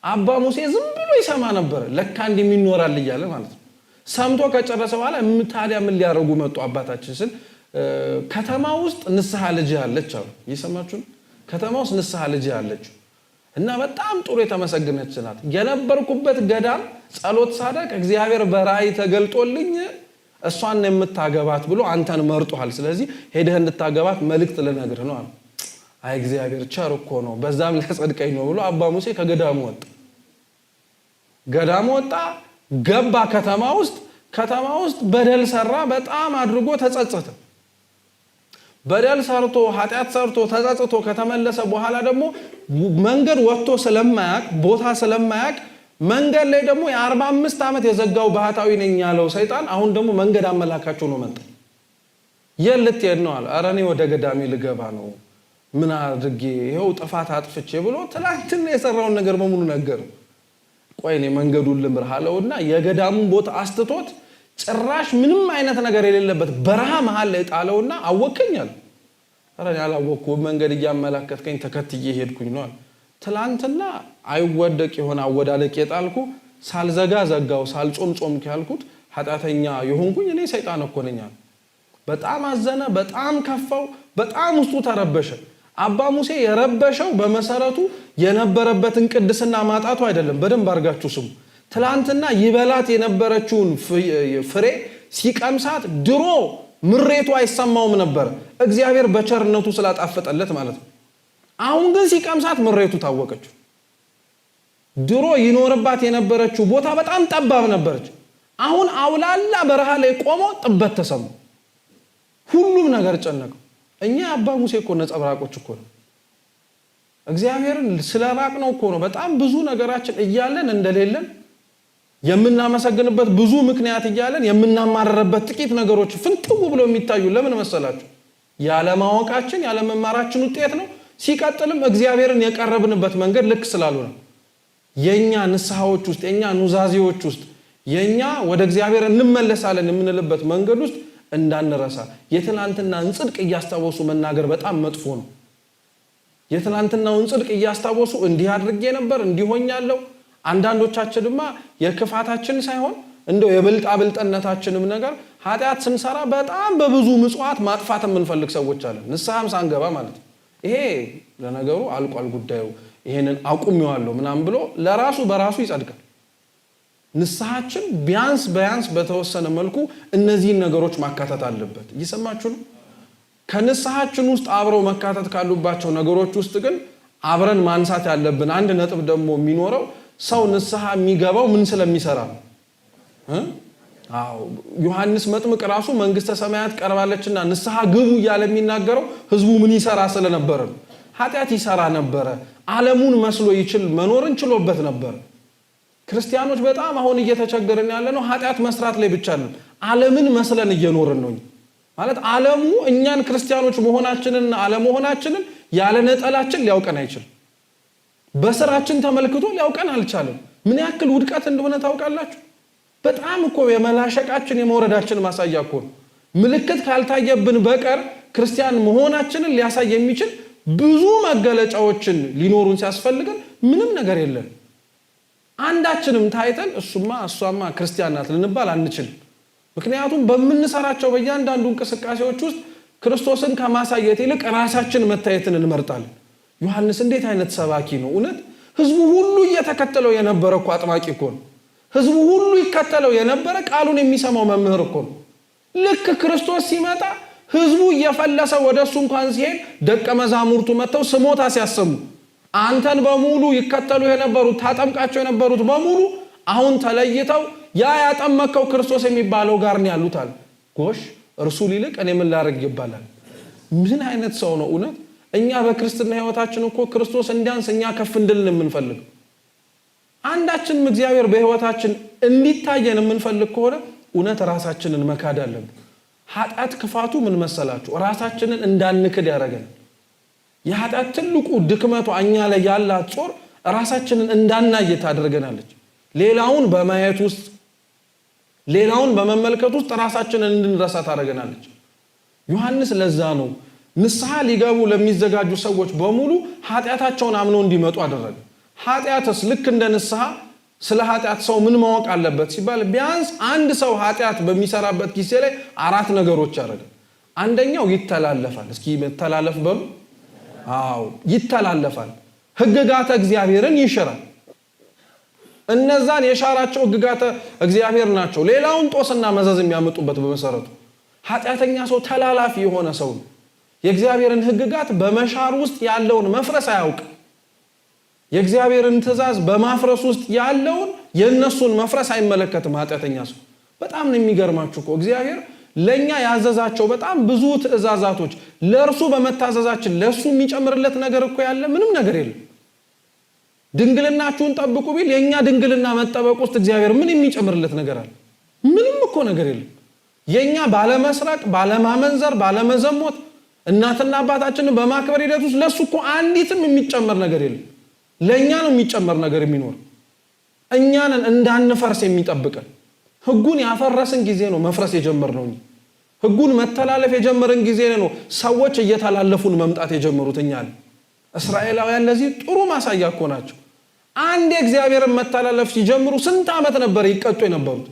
አባ ሙሴ ዝም ብሎ ይሰማ ነበር። ለካ እንዲህ ይኖራል እያለ ማለት ነው። ሰምቶ ከጨረሰ በኋላ ታዲያ ምን ሊያደርጉ መጡ አባታችን ስል ከተማ ውስጥ ንስሐ ልጅ ያለች አሉ። እየሰማችሁ ነው። ከተማ ውስጥ ንስሐ ልጅ ያለች እና በጣም ጥሩ የተመሰገነች ናት። የነበርኩበት ገዳም ጸሎት ሳደቅ እግዚአብሔር በራእይ ተገልጦልኝ እሷን የምታገባት ብሎ አንተን መርጧል። ስለዚህ ሄደህ እንድታገባት መልእክት ልነግርህ ነው አለ። አይ እግዚአብሔር ቸር እኮ ነው፣ በዛም ሊያጸድቀኝ ነው ብሎ አባ ሙሴ ከገዳሙ ወጣ። ገዳሙ ወጣ፣ ገባ ከተማ ውስጥ በደል ሰራ። በጣም አድርጎ ተጸጸተ። በደል ሰርቶ ኃጢአት ሰርቶ ተጸጽቶ ከተመለሰ በኋላ ደግሞ መንገድ ወጥቶ ስለማያቅ ቦታ ስለማያቅ መንገድ ላይ ደግሞ የ45 ዓመት የዘጋው ባህታዊ ነኝ ያለው ሰይጣን አሁን ደግሞ መንገድ አመላካቸው ነው መጣ። የልትሄድ ነው አለ። ኧረ እኔ ወደ ገዳሜ ልገባ ነው፣ ምን አድርጌ ይኸው ጥፋት አጥፍቼ ብሎ ትላንትና የሰራውን ነገር በሙሉ ነገረው። ቆይ እኔ መንገዱን ልምርህ አለውና የገዳሙን ቦታ አስትቶት ጭራሽ ምንም አይነት ነገር የሌለበት በረሃ መሃል ላይ ጣለውና አወከኛል። ኧረ እኔ አላወኩም፣ መንገድ እያመላከትከኝ ተከትዬ ሄድኩኝ ነው አለ። ትላንትና አይወደቅ የሆነ አወዳደቅ የጣልኩ ሳልዘጋ ዘጋው ሳልጾም ጾምኩ ያልኩት ኃጢአተኛ የሆንኩኝ እኔ ሰይጣን እኮ ነኝ አለ። በጣም አዘነ፣ በጣም ከፋው፣ በጣም ውስጡ ተረበሸ። አባ ሙሴ የረበሸው በመሰረቱ የነበረበትን ቅድስና ማጣቱ አይደለም። በደንብ አድርጋችሁ ስሙ። ትላንትና ይበላት የነበረችውን ፍሬ ሲቀምሳት ድሮ ምሬቱ አይሰማውም ነበር፣ እግዚአብሔር በቸርነቱ ስላጣፈጠለት ማለት ነው። አሁን ግን ሲቀምሳት ምሬቱ ታወቀችው። ድሮ ይኖርባት የነበረችው ቦታ በጣም ጠባብ ነበረች። አሁን አውላላ በረሃ ላይ ቆሞ ጥበት ተሰማ። ሁሉም ነገር ጨነቀው። እኛ አባ ሙሴ እኮ ነጸብራቆች እኮ ነው። እግዚአብሔርን ስለራቅነው እኮ ነው በጣም ብዙ ነገራችን እያለን እንደሌለን የምናመሰግንበት ብዙ ምክንያት እያለን የምናማረረበት ጥቂት ነገሮች ፍንጥው ብለው የሚታዩ ለምን መሰላችሁ? ያለማወቃችን ያለመማራችን ውጤት ነው። ሲቀጥልም እግዚአብሔርን የቀረብንበት መንገድ ልክ ስላልሆነ የኛ ንስሐዎች ውስጥ የኛ ኑዛዜዎች ውስጥ የኛ ወደ እግዚአብሔር እንመለሳለን የምንልበት መንገድ ውስጥ እንዳንረሳ የትላንትናን ጽድቅ እያስታወሱ መናገር በጣም መጥፎ ነው። የትላንትናውን ጽድቅ እያስታወሱ እንዲህ አድርጌ ነበር እንዲሆኛለሁ። አንዳንዶቻችንማ የክፋታችን ሳይሆን እንደው የብልጣብልጥነታችንም ነገር ኃጢአት ስንሰራ በጣም በብዙ ምጽዋት ማጥፋት የምንፈልግ ሰዎች አለን፣ ንስሐም ሳንገባ ማለት ነው። ይሄ ለነገሩ አልቋል ጉዳዩ ይሄንን አቁሜዋለሁ ምናምን ብሎ ለራሱ በራሱ ይጸድቃል። ንስሐችን ቢያንስ በተወሰነ መልኩ እነዚህን ነገሮች ማካተት አለበት። እየሰማችሁ ነው? ከንስሐችን ውስጥ አብረው መካተት ካሉባቸው ነገሮች ውስጥ ግን አብረን ማንሳት ያለብን አንድ ነጥብ ደግሞ የሚኖረው ሰው ንስሐ የሚገባው ምን ስለሚሰራ ነው? ዮሐንስ መጥምቅ ራሱ መንግስተ ሰማያት ቀርባለችና ንስሐ ግቡ እያለ የሚናገረው ህዝቡ ምን ይሰራ ስለነበረ ነው። ኃጢአት ይሰራ ነበረ። ዓለሙን መስሎ ይችል መኖርን ችሎበት ነበር። ክርስቲያኖች በጣም አሁን እየተቸገርን ያለነው ኃጢአት መስራት ላይ ብቻ ነው። ዓለምን መስለን እየኖርን ነው። ማለት ዓለሙ እኛን ክርስቲያኖች መሆናችንና አለመሆናችንን ያለ ነጠላችን ሊያውቀን አይችልም። በስራችን ተመልክቶ ሊያውቀን አልቻለም። ምን ያክል ውድቀት እንደሆነ ታውቃላችሁ? በጣም እኮ የመላሸቃችን የመውረዳችን ማሳያ እኮ ነው። ምልክት ካልታየብን በቀር ክርስቲያን መሆናችንን ሊያሳይ የሚችል ብዙ መገለጫዎችን ሊኖሩን ሲያስፈልገን ምንም ነገር የለም። አንዳችንም ታይተን እሷማ ክርስቲያን ናት ልንባል አንችልም። ምክንያቱም በመንሰራቸው በእያንዳንዱ እንቅስቃሴዎች ውስጥ ክርስቶስን ከማሳየት ይልቅ ራሳችን መታየትን እንመርጣለን። ዮሐንስ እንዴት አይነት ሰባኪ ነው! እውነት ህዝቡ ሁሉ እየተከተለው የነበረ እኮ አጥማቂ እኮ ነው። ህዝቡ ሁሉ ይከተለው የነበረ ቃሉን የሚሰማው መምህር እኮ ነው። ልክ ክርስቶስ ሲመጣ ህዝቡ እየፈለሰ ወደሱ እንኳን ሲሄድ ደቀ መዛሙርቱ መተው ስሞታ ሲያሰሙ አንተን በሙሉ ይከተሉ የነበሩት ታጠምቃቸው የነበሩት በሙሉ አሁን ተለይተው ያጠመቀው ክርስቶስ የሚባለው ጋር ነው ያሉት አለ። ጎሽ እርሱ ሊልቅ እኔ ምን ላደርግ ይባላል? ምን አይነት ሰው ነው! እውነት እኛ በክርስትና ህይወታችን እኮ ክርስቶስ እንዲያንስ እኛ ከፍ እንድልን የምንፈልግ አንዳችንም እግዚአብሔር በህይወታችን እንዲታየን የምንፈልግ ከሆነ እውነት ራሳችንን መካድ አለብን። ኃጢአት ክፋቱ ምን መሰላችሁ? ራሳችንን እንዳንክድ ያደርገን። የኃጢአት ትልቁ ድክመቱ እኛ ላይ ያላት ጾር ራሳችንን እንዳናይ ታደርገናለች። ሌላውን በማየት ውስጥ ሌላውን በመመልከት ውስጥ ራሳችንን እንድንረሳ ታደርገናለች። ዮሐንስ ለዛ ነው ንስሐ ሊገቡ ለሚዘጋጁ ሰዎች በሙሉ ኃጢአታቸውን አምነው እንዲመጡ አደረገ። ኃጢአትስ ልክ እንደ ንስሐ ስለ ኃጢአት ሰው ምን ማወቅ አለበት ሲባል ቢያንስ አንድ ሰው ኃጢአት በሚሰራበት ጊዜ ላይ 4 ነገሮች ያደርጋል። አንደኛው ይተላለፋል። እስኪ መተላለፍ በሉ። ይተላለፋል። ህግጋተ እግዚአብሔርን ይሽራል። እነዛን የሻራቸው ህግጋተ እግዚአብሔር ናቸው ሌላውን ጦስና መዘዝ የሚያመጡበት። በመሰረቱ ኃጢአተኛ ሰው ተላላፊ የሆነ ሰው ነው። የእግዚአብሔርን ህግጋት በመሻር ውስጥ ያለውን መፍረስ አያውቅም። የእግዚአብሔርን ትእዛዝ በማፍረስ ውስጥ ያለውን የነሱን መፍረስ አይመለከትም ኃጢአተኛ ሰው። በጣም ነው የሚገርማችሁ እኮ እግዚአብሔር ለኛ ያዘዛቸው በጣም ብዙ ትእዛዛቶች ለእርሱ በመታዘዛችን ለሱ የሚጨምርለት ነገር እኮ ያለ ምንም ነገር የለም። ድንግልናችሁን ጠብቁ ቢል የኛ ድንግልና መጠበቅ ውስጥ እግዚአብሔር ምን የሚጨምርለት ነገር አለ? ምንም እኮ ነገር የለም። የኛ ባለመስራቅ፣ ባለማመንዘር፣ ባለመዘሞት እናትና አባታችንን በማክበር ሂደት ውስጥ ለሱ እኮ አንዲትም የሚጨመር ነገር የለም። ለኛ ነው የሚጨመር ነገር የሚኖር። እኛንን እንዳንፈርስ የሚጠብቀን ህጉን ያፈረስን ጊዜ ነው መፍረስ የጀመርነው። ህጉን መተላለፍ የጀመርን ጊዜ ነው ሰዎች እየተላለፉን መምጣት የጀመሩት። እኛን እስራኤላውያን ለዚህ ጥሩ ማሳያ እኮ ናቸው። አንድ እግዚአብሔርን መተላለፍ ሲጀምሩ ስንት ዓመት ነበር ይቀጡ የነበሩት?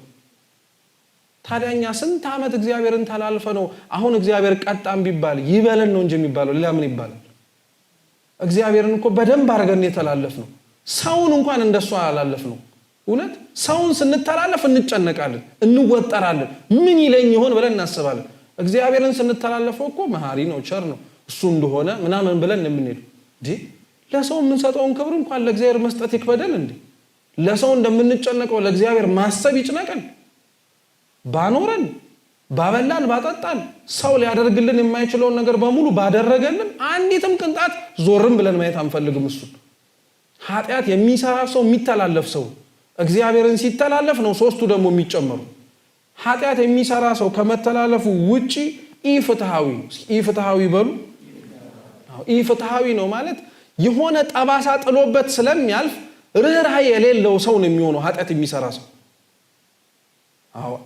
ታዲያኛ ስንት ዓመት እግዚአብሔርን ተላልፈ ነው አሁን እግዚአብሔር ቀጣም ቢባል ይበለን ነው እንጂ የሚባለው ሌላ ምን ይባላል? እግዚአብሔርን እኮ በደንብ አድርገን የተላለፍ ነው። ሰውን እንኳን እንደሱ አላለፍ ነው። እውነት ሰውን ስንተላለፍ እንጨነቃለን፣ እንወጠራለን። ምን ይለኝ ይሆን ብለን እናስባለን። እግዚአብሔርን ስንተላለፈው እኮ መሐሪ ነው፣ ቸር ነው፣ እሱ እንደሆነ ምናምን ብለን የምንሄድ እንዴ። ለሰው የምንሰጠውን ክብር እንኳን ለእግዚአብሔር መስጠት ይክበደን እንዴ? ለሰው እንደምንጨነቀው ለእግዚአብሔር ማሰብ ይጭነቀን። ባኖረን ባበላን ባጠጣን ሰው ሊያደርግልን የማይችለውን ነገር በሙሉ ባደረገልን አንዲትም ቅንጣት ዞርም ብለን ማየት አንፈልግም። እሱ ኃጢአት የሚሰራ ሰው የሚተላለፍ ሰው እግዚአብሔርን ሲተላለፍ ነው ሶስቱ ደግሞ የሚጨመሩ። ኃጢአት የሚሰራ ሰው ከመተላለፉ ውጪ ኢፍትሃዊ በሉ። ኢፍትሃዊ ነው ማለት የሆነ ጠባሳ ጥሎበት ስለሚያልፍ ርህራሄ የሌለው ሰው ነው የሚሆነው ኃጢአት የሚሰራ ሰው።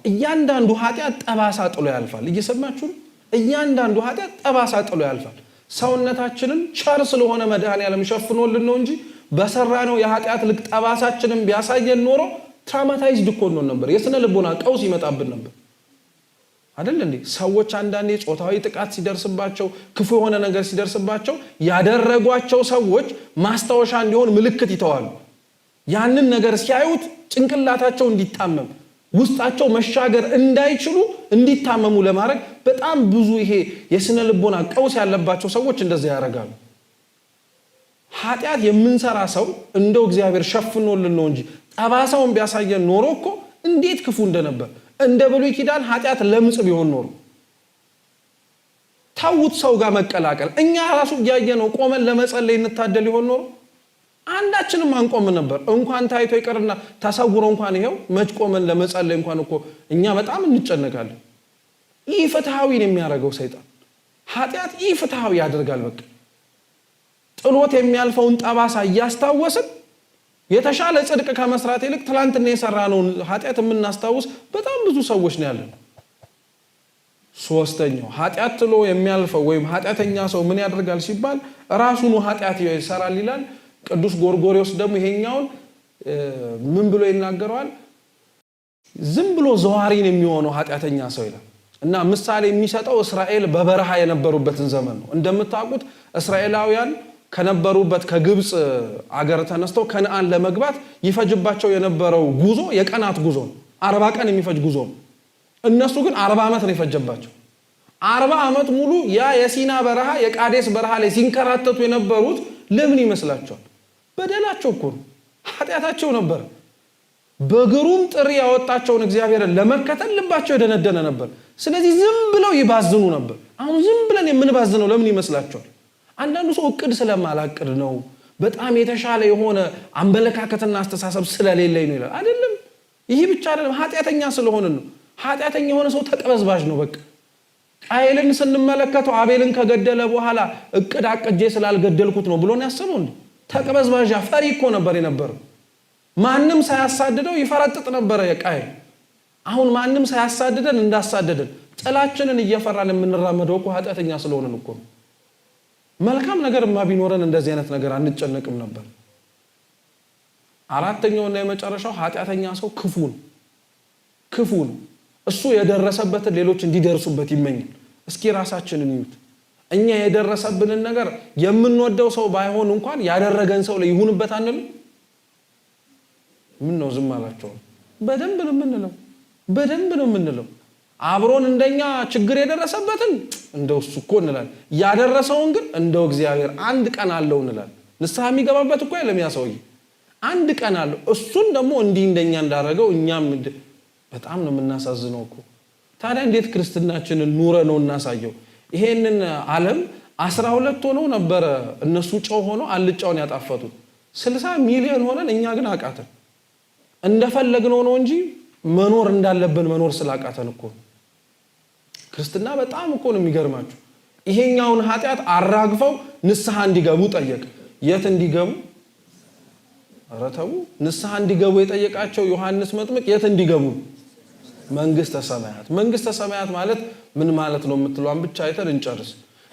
እያንዳንዱ ኃጢአት ጠባሳ ጥሎ ያልፋል። እየሰማችሁ እያንዳንዱ ኃጢአት ጠባሳ ጥሎ ያልፋል። ሰውነታችንን ቸር ስለሆነ መድኃኒዓለም ሸፍኖልን ነው እንጂ በሰራነው የኃጢአት ልክ ጠባሳችንን ቢያሳየን ኖሮ ትራውማታይዝድ እኮ ነው ነበር። የስነ ልቦና ቀውስ ይመጣብን ነበር አይደል እንዴ? ሰዎች አንዳንዴ ጾታዊ ጥቃት ሲደርስባቸው ክፉ የሆነ ነገር ሲደርስባቸው ያደረጓቸው ሰዎች ማስታወሻ እንዲሆን ምልክት ይተዋሉ። ያንን ነገር ሲያዩት ጭንቅላታቸው እንዲታመም ውስጣቸው መሻገር እንዳይችሉ እንዲታመሙ ለማድረግ በጣም ብዙ ይሄ የስነ ልቦና ቀውስ ያለባቸው ሰዎች እንደዛ ያደርጋሉ። ኃጢአት የምንሰራ ሰው እንደው እግዚአብሔር ሸፍኖልን ነው እንጂ ጠባሳውን ቢያሳየን ኖሮ እኮ እንዴት ክፉ እንደነበር። እንደ ብሉይ ኪዳን ኃጢአት ለምጽ ቢሆን ኖሮ ታውት ሰው ጋር መቀላቀል እኛ ራሱ ያየነው ቆመን ለመጸለይ እንታደል ይሆን ኖሮ አንዳችንም አንቆም ነበር። እንኳን ታይቶ ይቀርና ተሰውሮ እንኳን ይሄው መች ቆመን ለመጸለይ እንኳን እኮ እኛ በጣም እንጨነቃለን። ኢፍትሃዊ ነው የሚያደርገው ሰይጣን። ኃጢአት ኢፍትሃዊ ያደርጋል። በቃ ጥሎት የሚያልፈውን ጠባሳ እያስታወስን የተሻለ ጽድቅ ከመስራት ይልቅ ትላንትና የሰራነውን ኃጢአት የምናስታውስ በጣም ብዙ ሰዎች ነው ያለን። ሶስተኛው ኃጢአት ጥሎ የሚያልፈው ወይም ኃጢአተኛ ሰው ምን ያደርጋል ሲባል ራሱን ኃጢአት ይሰራል ይላል። ቅዱስ ጎርጎርዮስ ደግሞ ይሄኛውን ምን ብሎ ይናገረዋል? ዝም ብሎ ዘዋሪን የሚሆነው ኃጢአተኛ ሰው ይላል። እና ምሳሌ የሚሰጠው እስራኤል በበረሃ የነበሩበትን ዘመን ነው። እንደምታውቁት እስራኤላውያን ከነበሩበት ከግብጽ አገር ተነስተው ከነዓን ለመግባት ይፈጅባቸው የነበረው ጉዞ የቀናት ጉዞ ነው። 40 ቀን የሚፈጅ ጉዞ ነው። እነሱ ግን 40 ዓመት ነው የፈጀባቸው። 40 ዓመት ሙሉ ያ የሲና በረሃ የቃዴስ በረሃ ላይ ሲንከራተቱ የነበሩት ለምን ይመስላችኋል? በደላቸው እኮ ነው፣ ኃጢአታቸው ነበር። በግሩም ጥሪ ያወጣቸውን እግዚአብሔርን ለመከተል ልባቸው የደነደነ ነበር። ስለዚህ ዝም ብለው ይባዝኑ ነበር። አሁን ዝም ብለን የምንባዝነው ለምን ይመስላችኋል? አንዳንዱ ሰው እቅድ ስለማላቅድ ነው፣ በጣም የተሻለ የሆነ አመለካከትና አስተሳሰብ ስለሌለኝ ነው ይላል። አይደለም፣ ይሄ ብቻ አይደለም፣ ኃጢአተኛ ስለሆነ ነው። ኃጢአተኛ የሆነ ሰው ተቀበዝባዥ ነው። በቃ ቃየልን ስንመለከተው አቤልን ከገደለ በኋላ እቅድ አቅጄ ስላልገደልኩት ነው ብሎ ነው ያሰበው እንዴ? ተቀበዝባዥ ፈሪ እኮ ነበር የነበረው። ማንም ሳያሳድደው ይፈረጥጥ ነበር የቃየል። አሁን ማንም ሳያሳድደን እንዳሳደደን ጥላችንን እየፈራን የምንራመደው እኮ ኃጢአተኛ ስለሆነን እኮ ነው። መልካም ነገርማ ቢኖረን እንደዚህ አይነት ነገር አንጨነቅም ነበር። አራተኛውና የመጨረሻው ኃጢአተኛ ሰው ክፉን እሱ የደረሰበትን ሌሎች እንዲደርሱበት ይመኛል። እስኪ ራሳችንን ይዩት። እኛ የደረሰብንን ነገር የምንወደው ሰው ባይሆን እንኳን ያደረገን ሰው ላይ ይሁንበት አንልም? ምን ነው ዝም አላችሁ? በደንብ ነው የምንለው። አብሮን እንደኛ ችግር የደረሰበትን እንደው እሱ እኮ እንላለን። ያደረሰውን ግን እንደው እግዚአብሔር አንድ ቀን አለው እንላለን። ንስሐ የሚገባበት እኮ የለም ያ ሰውዬ፣ አንድ ቀን አለው። እሱን ደግሞ እንዲህ እንደኛ እንዳደረገው እኛም በጣም ነው የምናሳዝነው እኮ። ታዲያ እንዴት ክርስትናችንን ኑረ ነው እናሳየው? ይሄንን ዓለም 12 ሆነው ነበረ እነሱ ጨው ሆነው አልጫውን ያጣፈቱት። 60 ሚሊዮን ሆነን እኛ ግን አቃተን። እንደፈለግነው ነው እንጂ መኖር እንዳለብን መኖር ስላቃተን እኮ። ክርስትና በጣም እኮ ነው የሚገርማችሁ። ይሄኛውን ኃጢአት አራግፈው ንስሐ እንዲገቡ ጠየቅ። የት እንዲገቡ? ኧረ ተው። ንስሐ እንዲገቡ የጠየቃቸው ዮሐንስ መጥምቅ የት እንዲገቡ? መንግስተ ሰማያት። መንግስተ ሰማያት ማለት ምን ማለት ነው የምትሏን ብቻ አይተን እንጨርስ።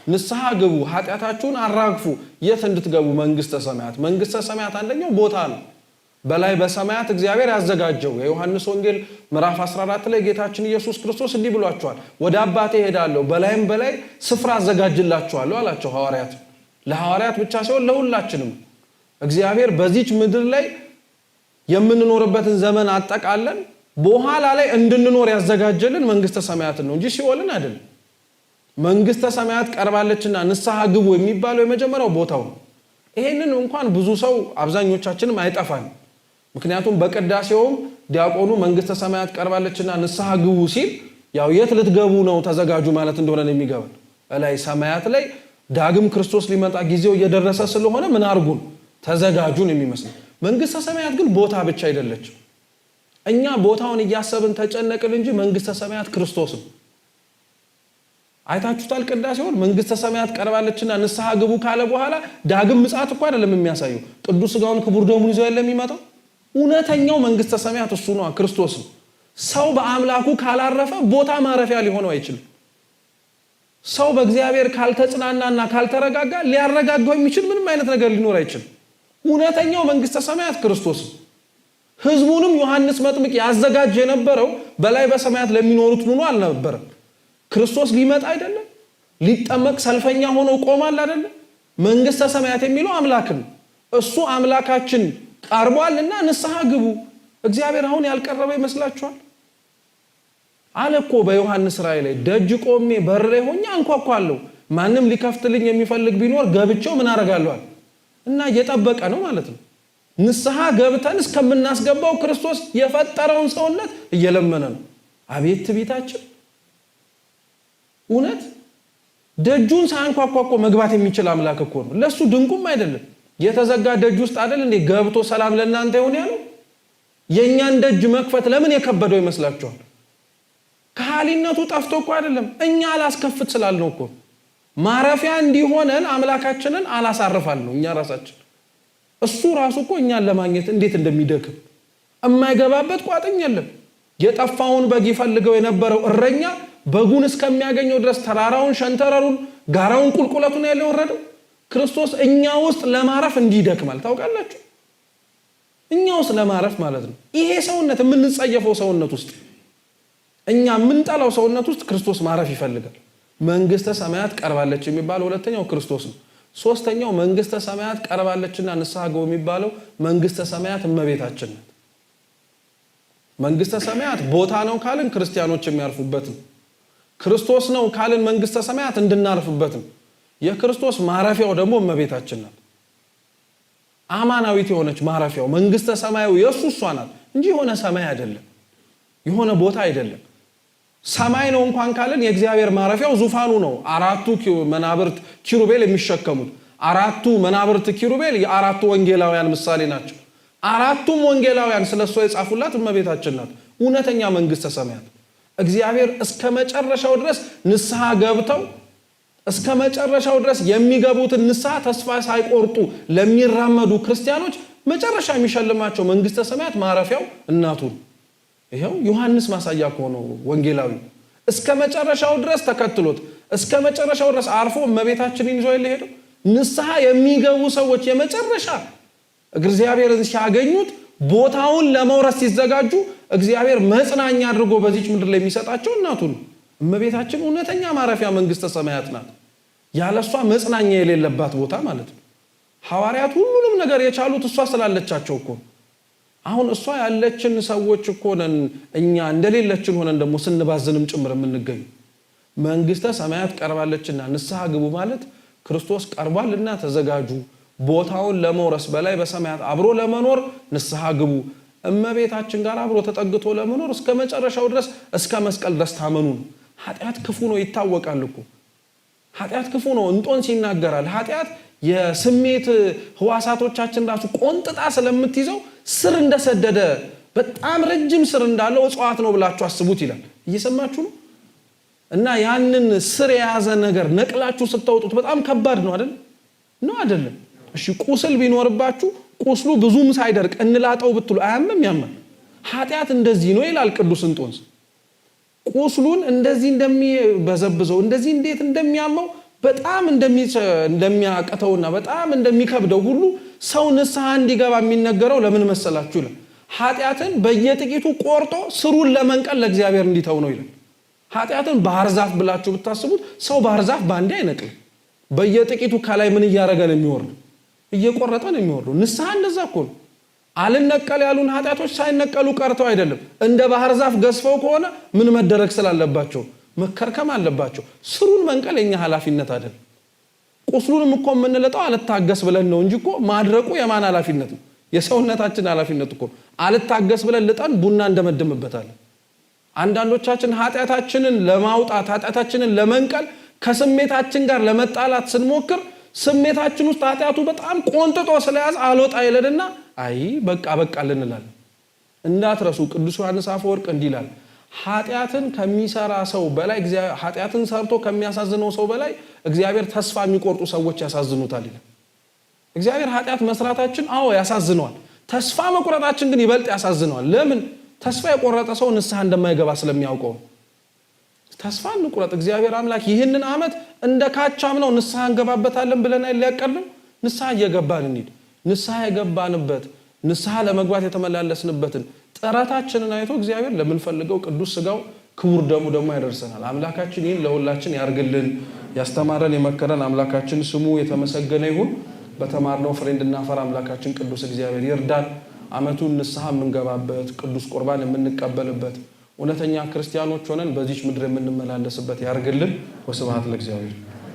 ንስሐ ግቡ፣ ኃጢአታችሁን አራግፉ። የት እንድትገቡ? መንግስተ ሰማያት። መንግስተ ሰማያት አንደኛው ቦታ ነው፣ በላይ በሰማያት እግዚአብሔር ያዘጋጀው። የዮሐንስ ወንጌል ምዕራፍ 14 ላይ ጌታችን ኢየሱስ ክርስቶስ እንዲህ ብሏቸዋል፣ ወደ አባቴ ሄዳለሁ፣ በላይም በላይ ስፍራ አዘጋጅላችኋለሁ አላቸው ሐዋርያት። ለሐዋርያት ብቻ ሳይሆን ለሁላችንም እግዚአብሔር በዚች ምድር ላይ የምንኖርበትን ዘመን አጠቃለን በኋላ ላይ እንድንኖር ያዘጋጀልን መንግስተ ሰማያትን ነው እንጂ ሲኦልን አይደለም። መንግስተ ሰማያት ቀርባለችና ንስሐ ግቡ የሚባለው የመጀመሪያው ቦታው ነው። ይሄንን እንኳን ብዙ ሰው አብዛኞቻችንም አይጠፋን። ምክንያቱም በቅዳሴውም ዲያቆኑ መንግስተ ሰማያት ቀርባለችና ንስሐ ግቡ ሲል ያው የት ልትገቡ ነው ተዘጋጁ ማለት እንደሆነ ነው የሚገባን። ላይ ሰማያት ላይ ዳግም ክርስቶስ ሊመጣ ጊዜው እየደረሰ ስለሆነ ምን አርጉን ተዘጋጁን የሚመስል። መንግስተ ሰማያት ግን ቦታ ብቻ አይደለችም። እኛ ቦታውን እያሰብን ተጨነቅን እንጂ መንግስተ ሰማያት ክርስቶስ ነው። አይታችሁታል ቅዳሴውን መንግስተ ሰማያት ቀርባለችና ንስሐ ግቡ ካለ በኋላ ዳግም ምጽአት እኮ አይደለም የሚያሳየው ቅዱስ ሥጋውን ክቡር ደሙን ይዞ ያለ የሚመጣው እውነተኛው መንግስተ ሰማያት እሱ ነው ክርስቶስ ነው። ሰው በአምላኩ ካላረፈ ቦታ ማረፊያ ሊሆነው አይችልም። ሰው በእግዚአብሔር ካልተጽናናና ካልተረጋጋ ሊያረጋጋው የሚችል ምንም አይነት ነገር ሊኖር አይችልም። እውነተኛው መንግስተ ሰማያት ክርስቶስ ነው። ህዝቡንም ዮሐንስ መጥምቅ ያዘጋጅ የነበረው በላይ በሰማያት ለሚኖሩት ሆኖ አልነበረም። ክርስቶስ ሊመጣ አይደለም ሊጠመቅ ሰልፈኛ ሆኖ ቆማል አይደለም። መንግስተ ሰማያት የሚለው አምላክ ነው። እሱ አምላካችን ቀርቧልና ንስሐ ግቡ። እግዚአብሔር አሁን ያልቀረበ ይመስላችኋል? አለኮ በዮሐንስ ራእይ ላይ ደጅ ቆሜ በር ላይ ሆኜ አንኳኳለሁ፣ ማንም ሊከፍትልኝ የሚፈልግ ቢኖር ገብቼው ምን አደርጋለሁ እና እየጠበቀ ነው ማለት ነው። ንስሐ ገብተን እስከምናስገባው ክርስቶስ የፈጠረውን ሰውነት እየለመነ ነው። አቤት ትዕቢታችን! እውነት ደጁን ሳያንኳኳ መግባት የሚችል አምላክ እኮ ነው። ለሱ ድንቁም አይደለም። የተዘጋ ደጅ ውስጥ አይደል እንዴ ገብቶ ሰላም ለእናንተ ይሁን ያለው? የኛን ደጅ መክፈት ለምን የከበደው ይመስላችኋል? ከሃሊነቱ ጠፍቶ እኮ አይደለም፣ እኛ አላስከፍት ስላልነው እኮ ማረፊያ እንዲሆነን አምላካችንን አላሳርፋል ነው እኛ ራሳችን። እሱ ራሱ እኮ እኛን ለማግኘት እንዴት እንደሚደክም የማይገባበት ቋጥኝ የለም። የጠፋውን በግ ይፈልገው የነበረው እረኛ በጉን እስከሚያገኘው ድረስ ተራራውን፣ ሸንተረሩን፣ ጋራውን፣ ቁልቁለቱን ያለ ወረደው ክርስቶስ እኛ ውስጥ ለማረፍ እንዲደክማል። ታውቃላችሁ? እኛ ውስጥ ለማረፍ ማለት ነው። ይሄ ሰውነት የምንጸየፈው ሰውነት ውስጥ እኛ የምንጠላው ሰውነት ውስጥ ክርስቶስ ማረፍ ይፈልጋል። መንግስተ ሰማያት ቀርባለች የሚባለው ሁለተኛው ክርስቶስ ነው። ሶስተኛው መንግስተ ሰማያት ቀርባለችና ንስሐ ግቡ የሚባለው መንግስተ ሰማያት እመቤታችን ናት። መንግስተ ሰማያት ቦታ ነው ካልን ክርስቲያኖች የሚያርፉበት ነው። ክርስቶስ ነው ካልን መንግስተ ሰማያት እንድናርፍበት ነው። የክርስቶስ ማረፊያው ደግሞ እመቤታችን ናት። አማናዊት የሆነች ማረፊያው መንግስተ ሰማያዊ የሱ እሷ ናት እንጂ የሆነ ሰማይ አይደለም፣ የሆነ ቦታ አይደለም። ሰማይ ነው እንኳን ካልን የእግዚአብሔር ማረፊያው ዙፋኑ ነው። አራቱ መናብርት ኪሩቤል የሚሸከሙት አራቱ መናብርት ኪሩቤል የአራቱ ወንጌላውያን ምሳሌ ናቸው። አራቱም ወንጌላውያን ስለሷ የጻፉላት እመቤታችን ናት። እውነተኛ መንግስተ ሰማያት እግዚአብሔር እስከ መጨረሻው ድረስ ንስሐ ገብተው እስከ መጨረሻው ድረስ የሚገቡትን ንስሐ ተስፋ ሳይቆርጡ ለሚራመዱ ክርስቲያኖች መጨረሻ የሚሸልማቸው መንግስተ ሰማያት ማረፊያው እናቱ። ይሄው ዮሐንስ ማሳያ ከሆነው ወንጌላዊ እስከ መጨረሻው ድረስ ተከትሎት እስከ መጨረሻው ድረስ አርፎ እመቤታችንን ይዞ ሄደው ንስሐ የሚገቡ ሰዎች የመጨረሻ እግዚአብሔርን ሲያገኙት ቦታውን ለመውረስ ሲዘጋጁ እግዚአብሔር መጽናኛ አድርጎ በዚች ምድር ላይ የሚሰጣቸው እናቱ ነው። እመቤታችን እውነተኛ ማረፊያ መንግስተ ሰማያት ናት። ያለሷ መጽናኛ የሌለባት ቦታ ማለት ነው። ሐዋርያት ሁሉንም ነገር የቻሉት እሷ ስላለቻቸው እኮ። አሁን እሷ ያለችን ሰዎች እኮ ነን እኛ እንደሌለችን ሆነን ደግሞ ስንባዝንም ጭምር የምንገኝ። መንግስተ ሰማያት ቀርባለችና ንስሐ ግቡ ማለት ክርስቶስ ቀርቧልና ተዘጋጁ፣ ቦታውን ለመውረስ በላይ በሰማያት አብሮ ለመኖር ንስሐ ግቡ፣ እመቤታችን ጋር አብሮ ተጠግቶ ለመኖር እስከ መጨረሻው ድረስ እስከ መስቀል ድረስ ታመኑ ነው። ኃጢአት ክፉ ነው ይታወቃል እኮ። ኃጢአት ክፉ ነው እንጦንስ ይናገራል። ኃጢአት የስሜት ህዋሳቶቻችን ራሱ ቆንጥጣ ስለምትይዘው ስር እንደሰደደ በጣም ረጅም ስር እንዳለው እጽዋት ነው ብላችሁ አስቡት ይላል። እየሰማችሁ ነው? እና ያንን ስር የያዘ ነገር ነቅላችሁ ስታወጡት በጣም ከባድ ነው አይደል? ነው አይደለም? እሺ ቁስል ቢኖርባችሁ ቁስሉ ብዙም ሳይደርቅ እንላጠው ብትሉ አያምም? ያማል። ኃጢአት እንደዚህ ነው ይላል ቅዱስ እንጦንስ። ቁስሉን እንደዚህ እንደሚበዘብዘው እንደዚህ እንዴት እንደሚያመው በጣም እንደሚያቀተውና በጣም እንደሚከብደው ሁሉ ሰው ንስሐ እንዲገባ የሚነገረው ለምን መሰላችሁ ይላል። ኃጢአትን በየጥቂቱ ቆርጦ ስሩን ለመንቀል ለእግዚአብሔር እንዲተው ነው ይላል። ኃጢአትን ባህር ዛፍ ብላችሁ ብታስቡት ሰው ባህር ዛፍ ባንዴ አይነቅልም። በየጥቂቱ ከላይ ምን እያደረገ ነው የሚወርደው? እየቆረጠ ነው የሚወርደው። ንስሐ እንደዛ እኮ ነው። አልነቀል ያሉን ኃጢአቶች ሳይነቀሉ ቀርተው አይደለም፣ እንደ ባህር ዛፍ ገዝፈው ከሆነ ምን መደረግ ስላለባቸው መከርከም አለባቸው። ስሩን መንቀል የኛ ኃላፊነት አይደለም። ቁስሉንም እኮ የምንለጠው አልታገስ ብለን ነው እንጂ እኮ ማድረቁ የማን ኃላፊነት ነው? የሰውነታችን ኃላፊነት እኮ። አልታገስ ብለን ልጠን ቡና እንደመደምበታለን። አንዳንዶቻችን ኃጢአታችንን ለማውጣት ኃጢአታችንን ለመንቀል ከስሜታችን ጋር ለመጣላት ስንሞክር ስሜታችን ውስጥ ኃጢአቱ በጣም ቆንጥጦ ስለያዝ አልወጣ ይለንና አይ በቃ እንላለን። እንዳትረሱ ቅዱስ ዮሐንስ አፈወርቅ እንዲህ ይላል፣ ኃጢአትን ከሚሰራ ሰው በላይ ኃጢአትን ሰርቶ ከሚያሳዝነው ሰው በላይ እግዚአብሔር ተስፋ የሚቆርጡ ሰዎች ያሳዝኑታል ይላል። እግዚአብሔር ኃጢአት መስራታችን ያሳዝነዋል፣ ተስፋ መቁረጣችን ግን ይበልጥ ያሳዝነዋል። ለምን? ተስፋ የቆረጠ ሰው ንስሐ እንደማይገባ ስለሚያውቀው። ተስፋ እንቁረጥ። እግዚአብሔር አምላክ ይህንን ዓመት እንደ ካቻም ነው ንስሐ እንገባበታለን ብለን አይያቀርንም። ንስሐ እየገባን እንሂድ። ንስሐ የገባንበት ንስሐ ለመግባት የተመላለስንበትን ጥረታችንን አይቶ እግዚአብሔር ለምንፈልገው ቅዱስ ሥጋው ክቡር ደሙ ደግሞ ያደርሰናል። አምላካችን ይህን ለሁላችን ያርግልን። ያስተማረን የመከረን አምላካችን ስሙ የተመሰገነ ይሁን። በተማርነው ፍሬ እንድናፈራ አምላካችን ቅዱስ እግዚአብሔር ይርዳን። ዓመቱን ንስሐ የምንገባበት ቅዱስ ቁርባን የምንቀበልበት እውነተኛ ክርስቲያኖች ሆነን በዚች ምድር የምንመላለስበት ያርግልን። ወስብሐት ለእግዚአብሔር።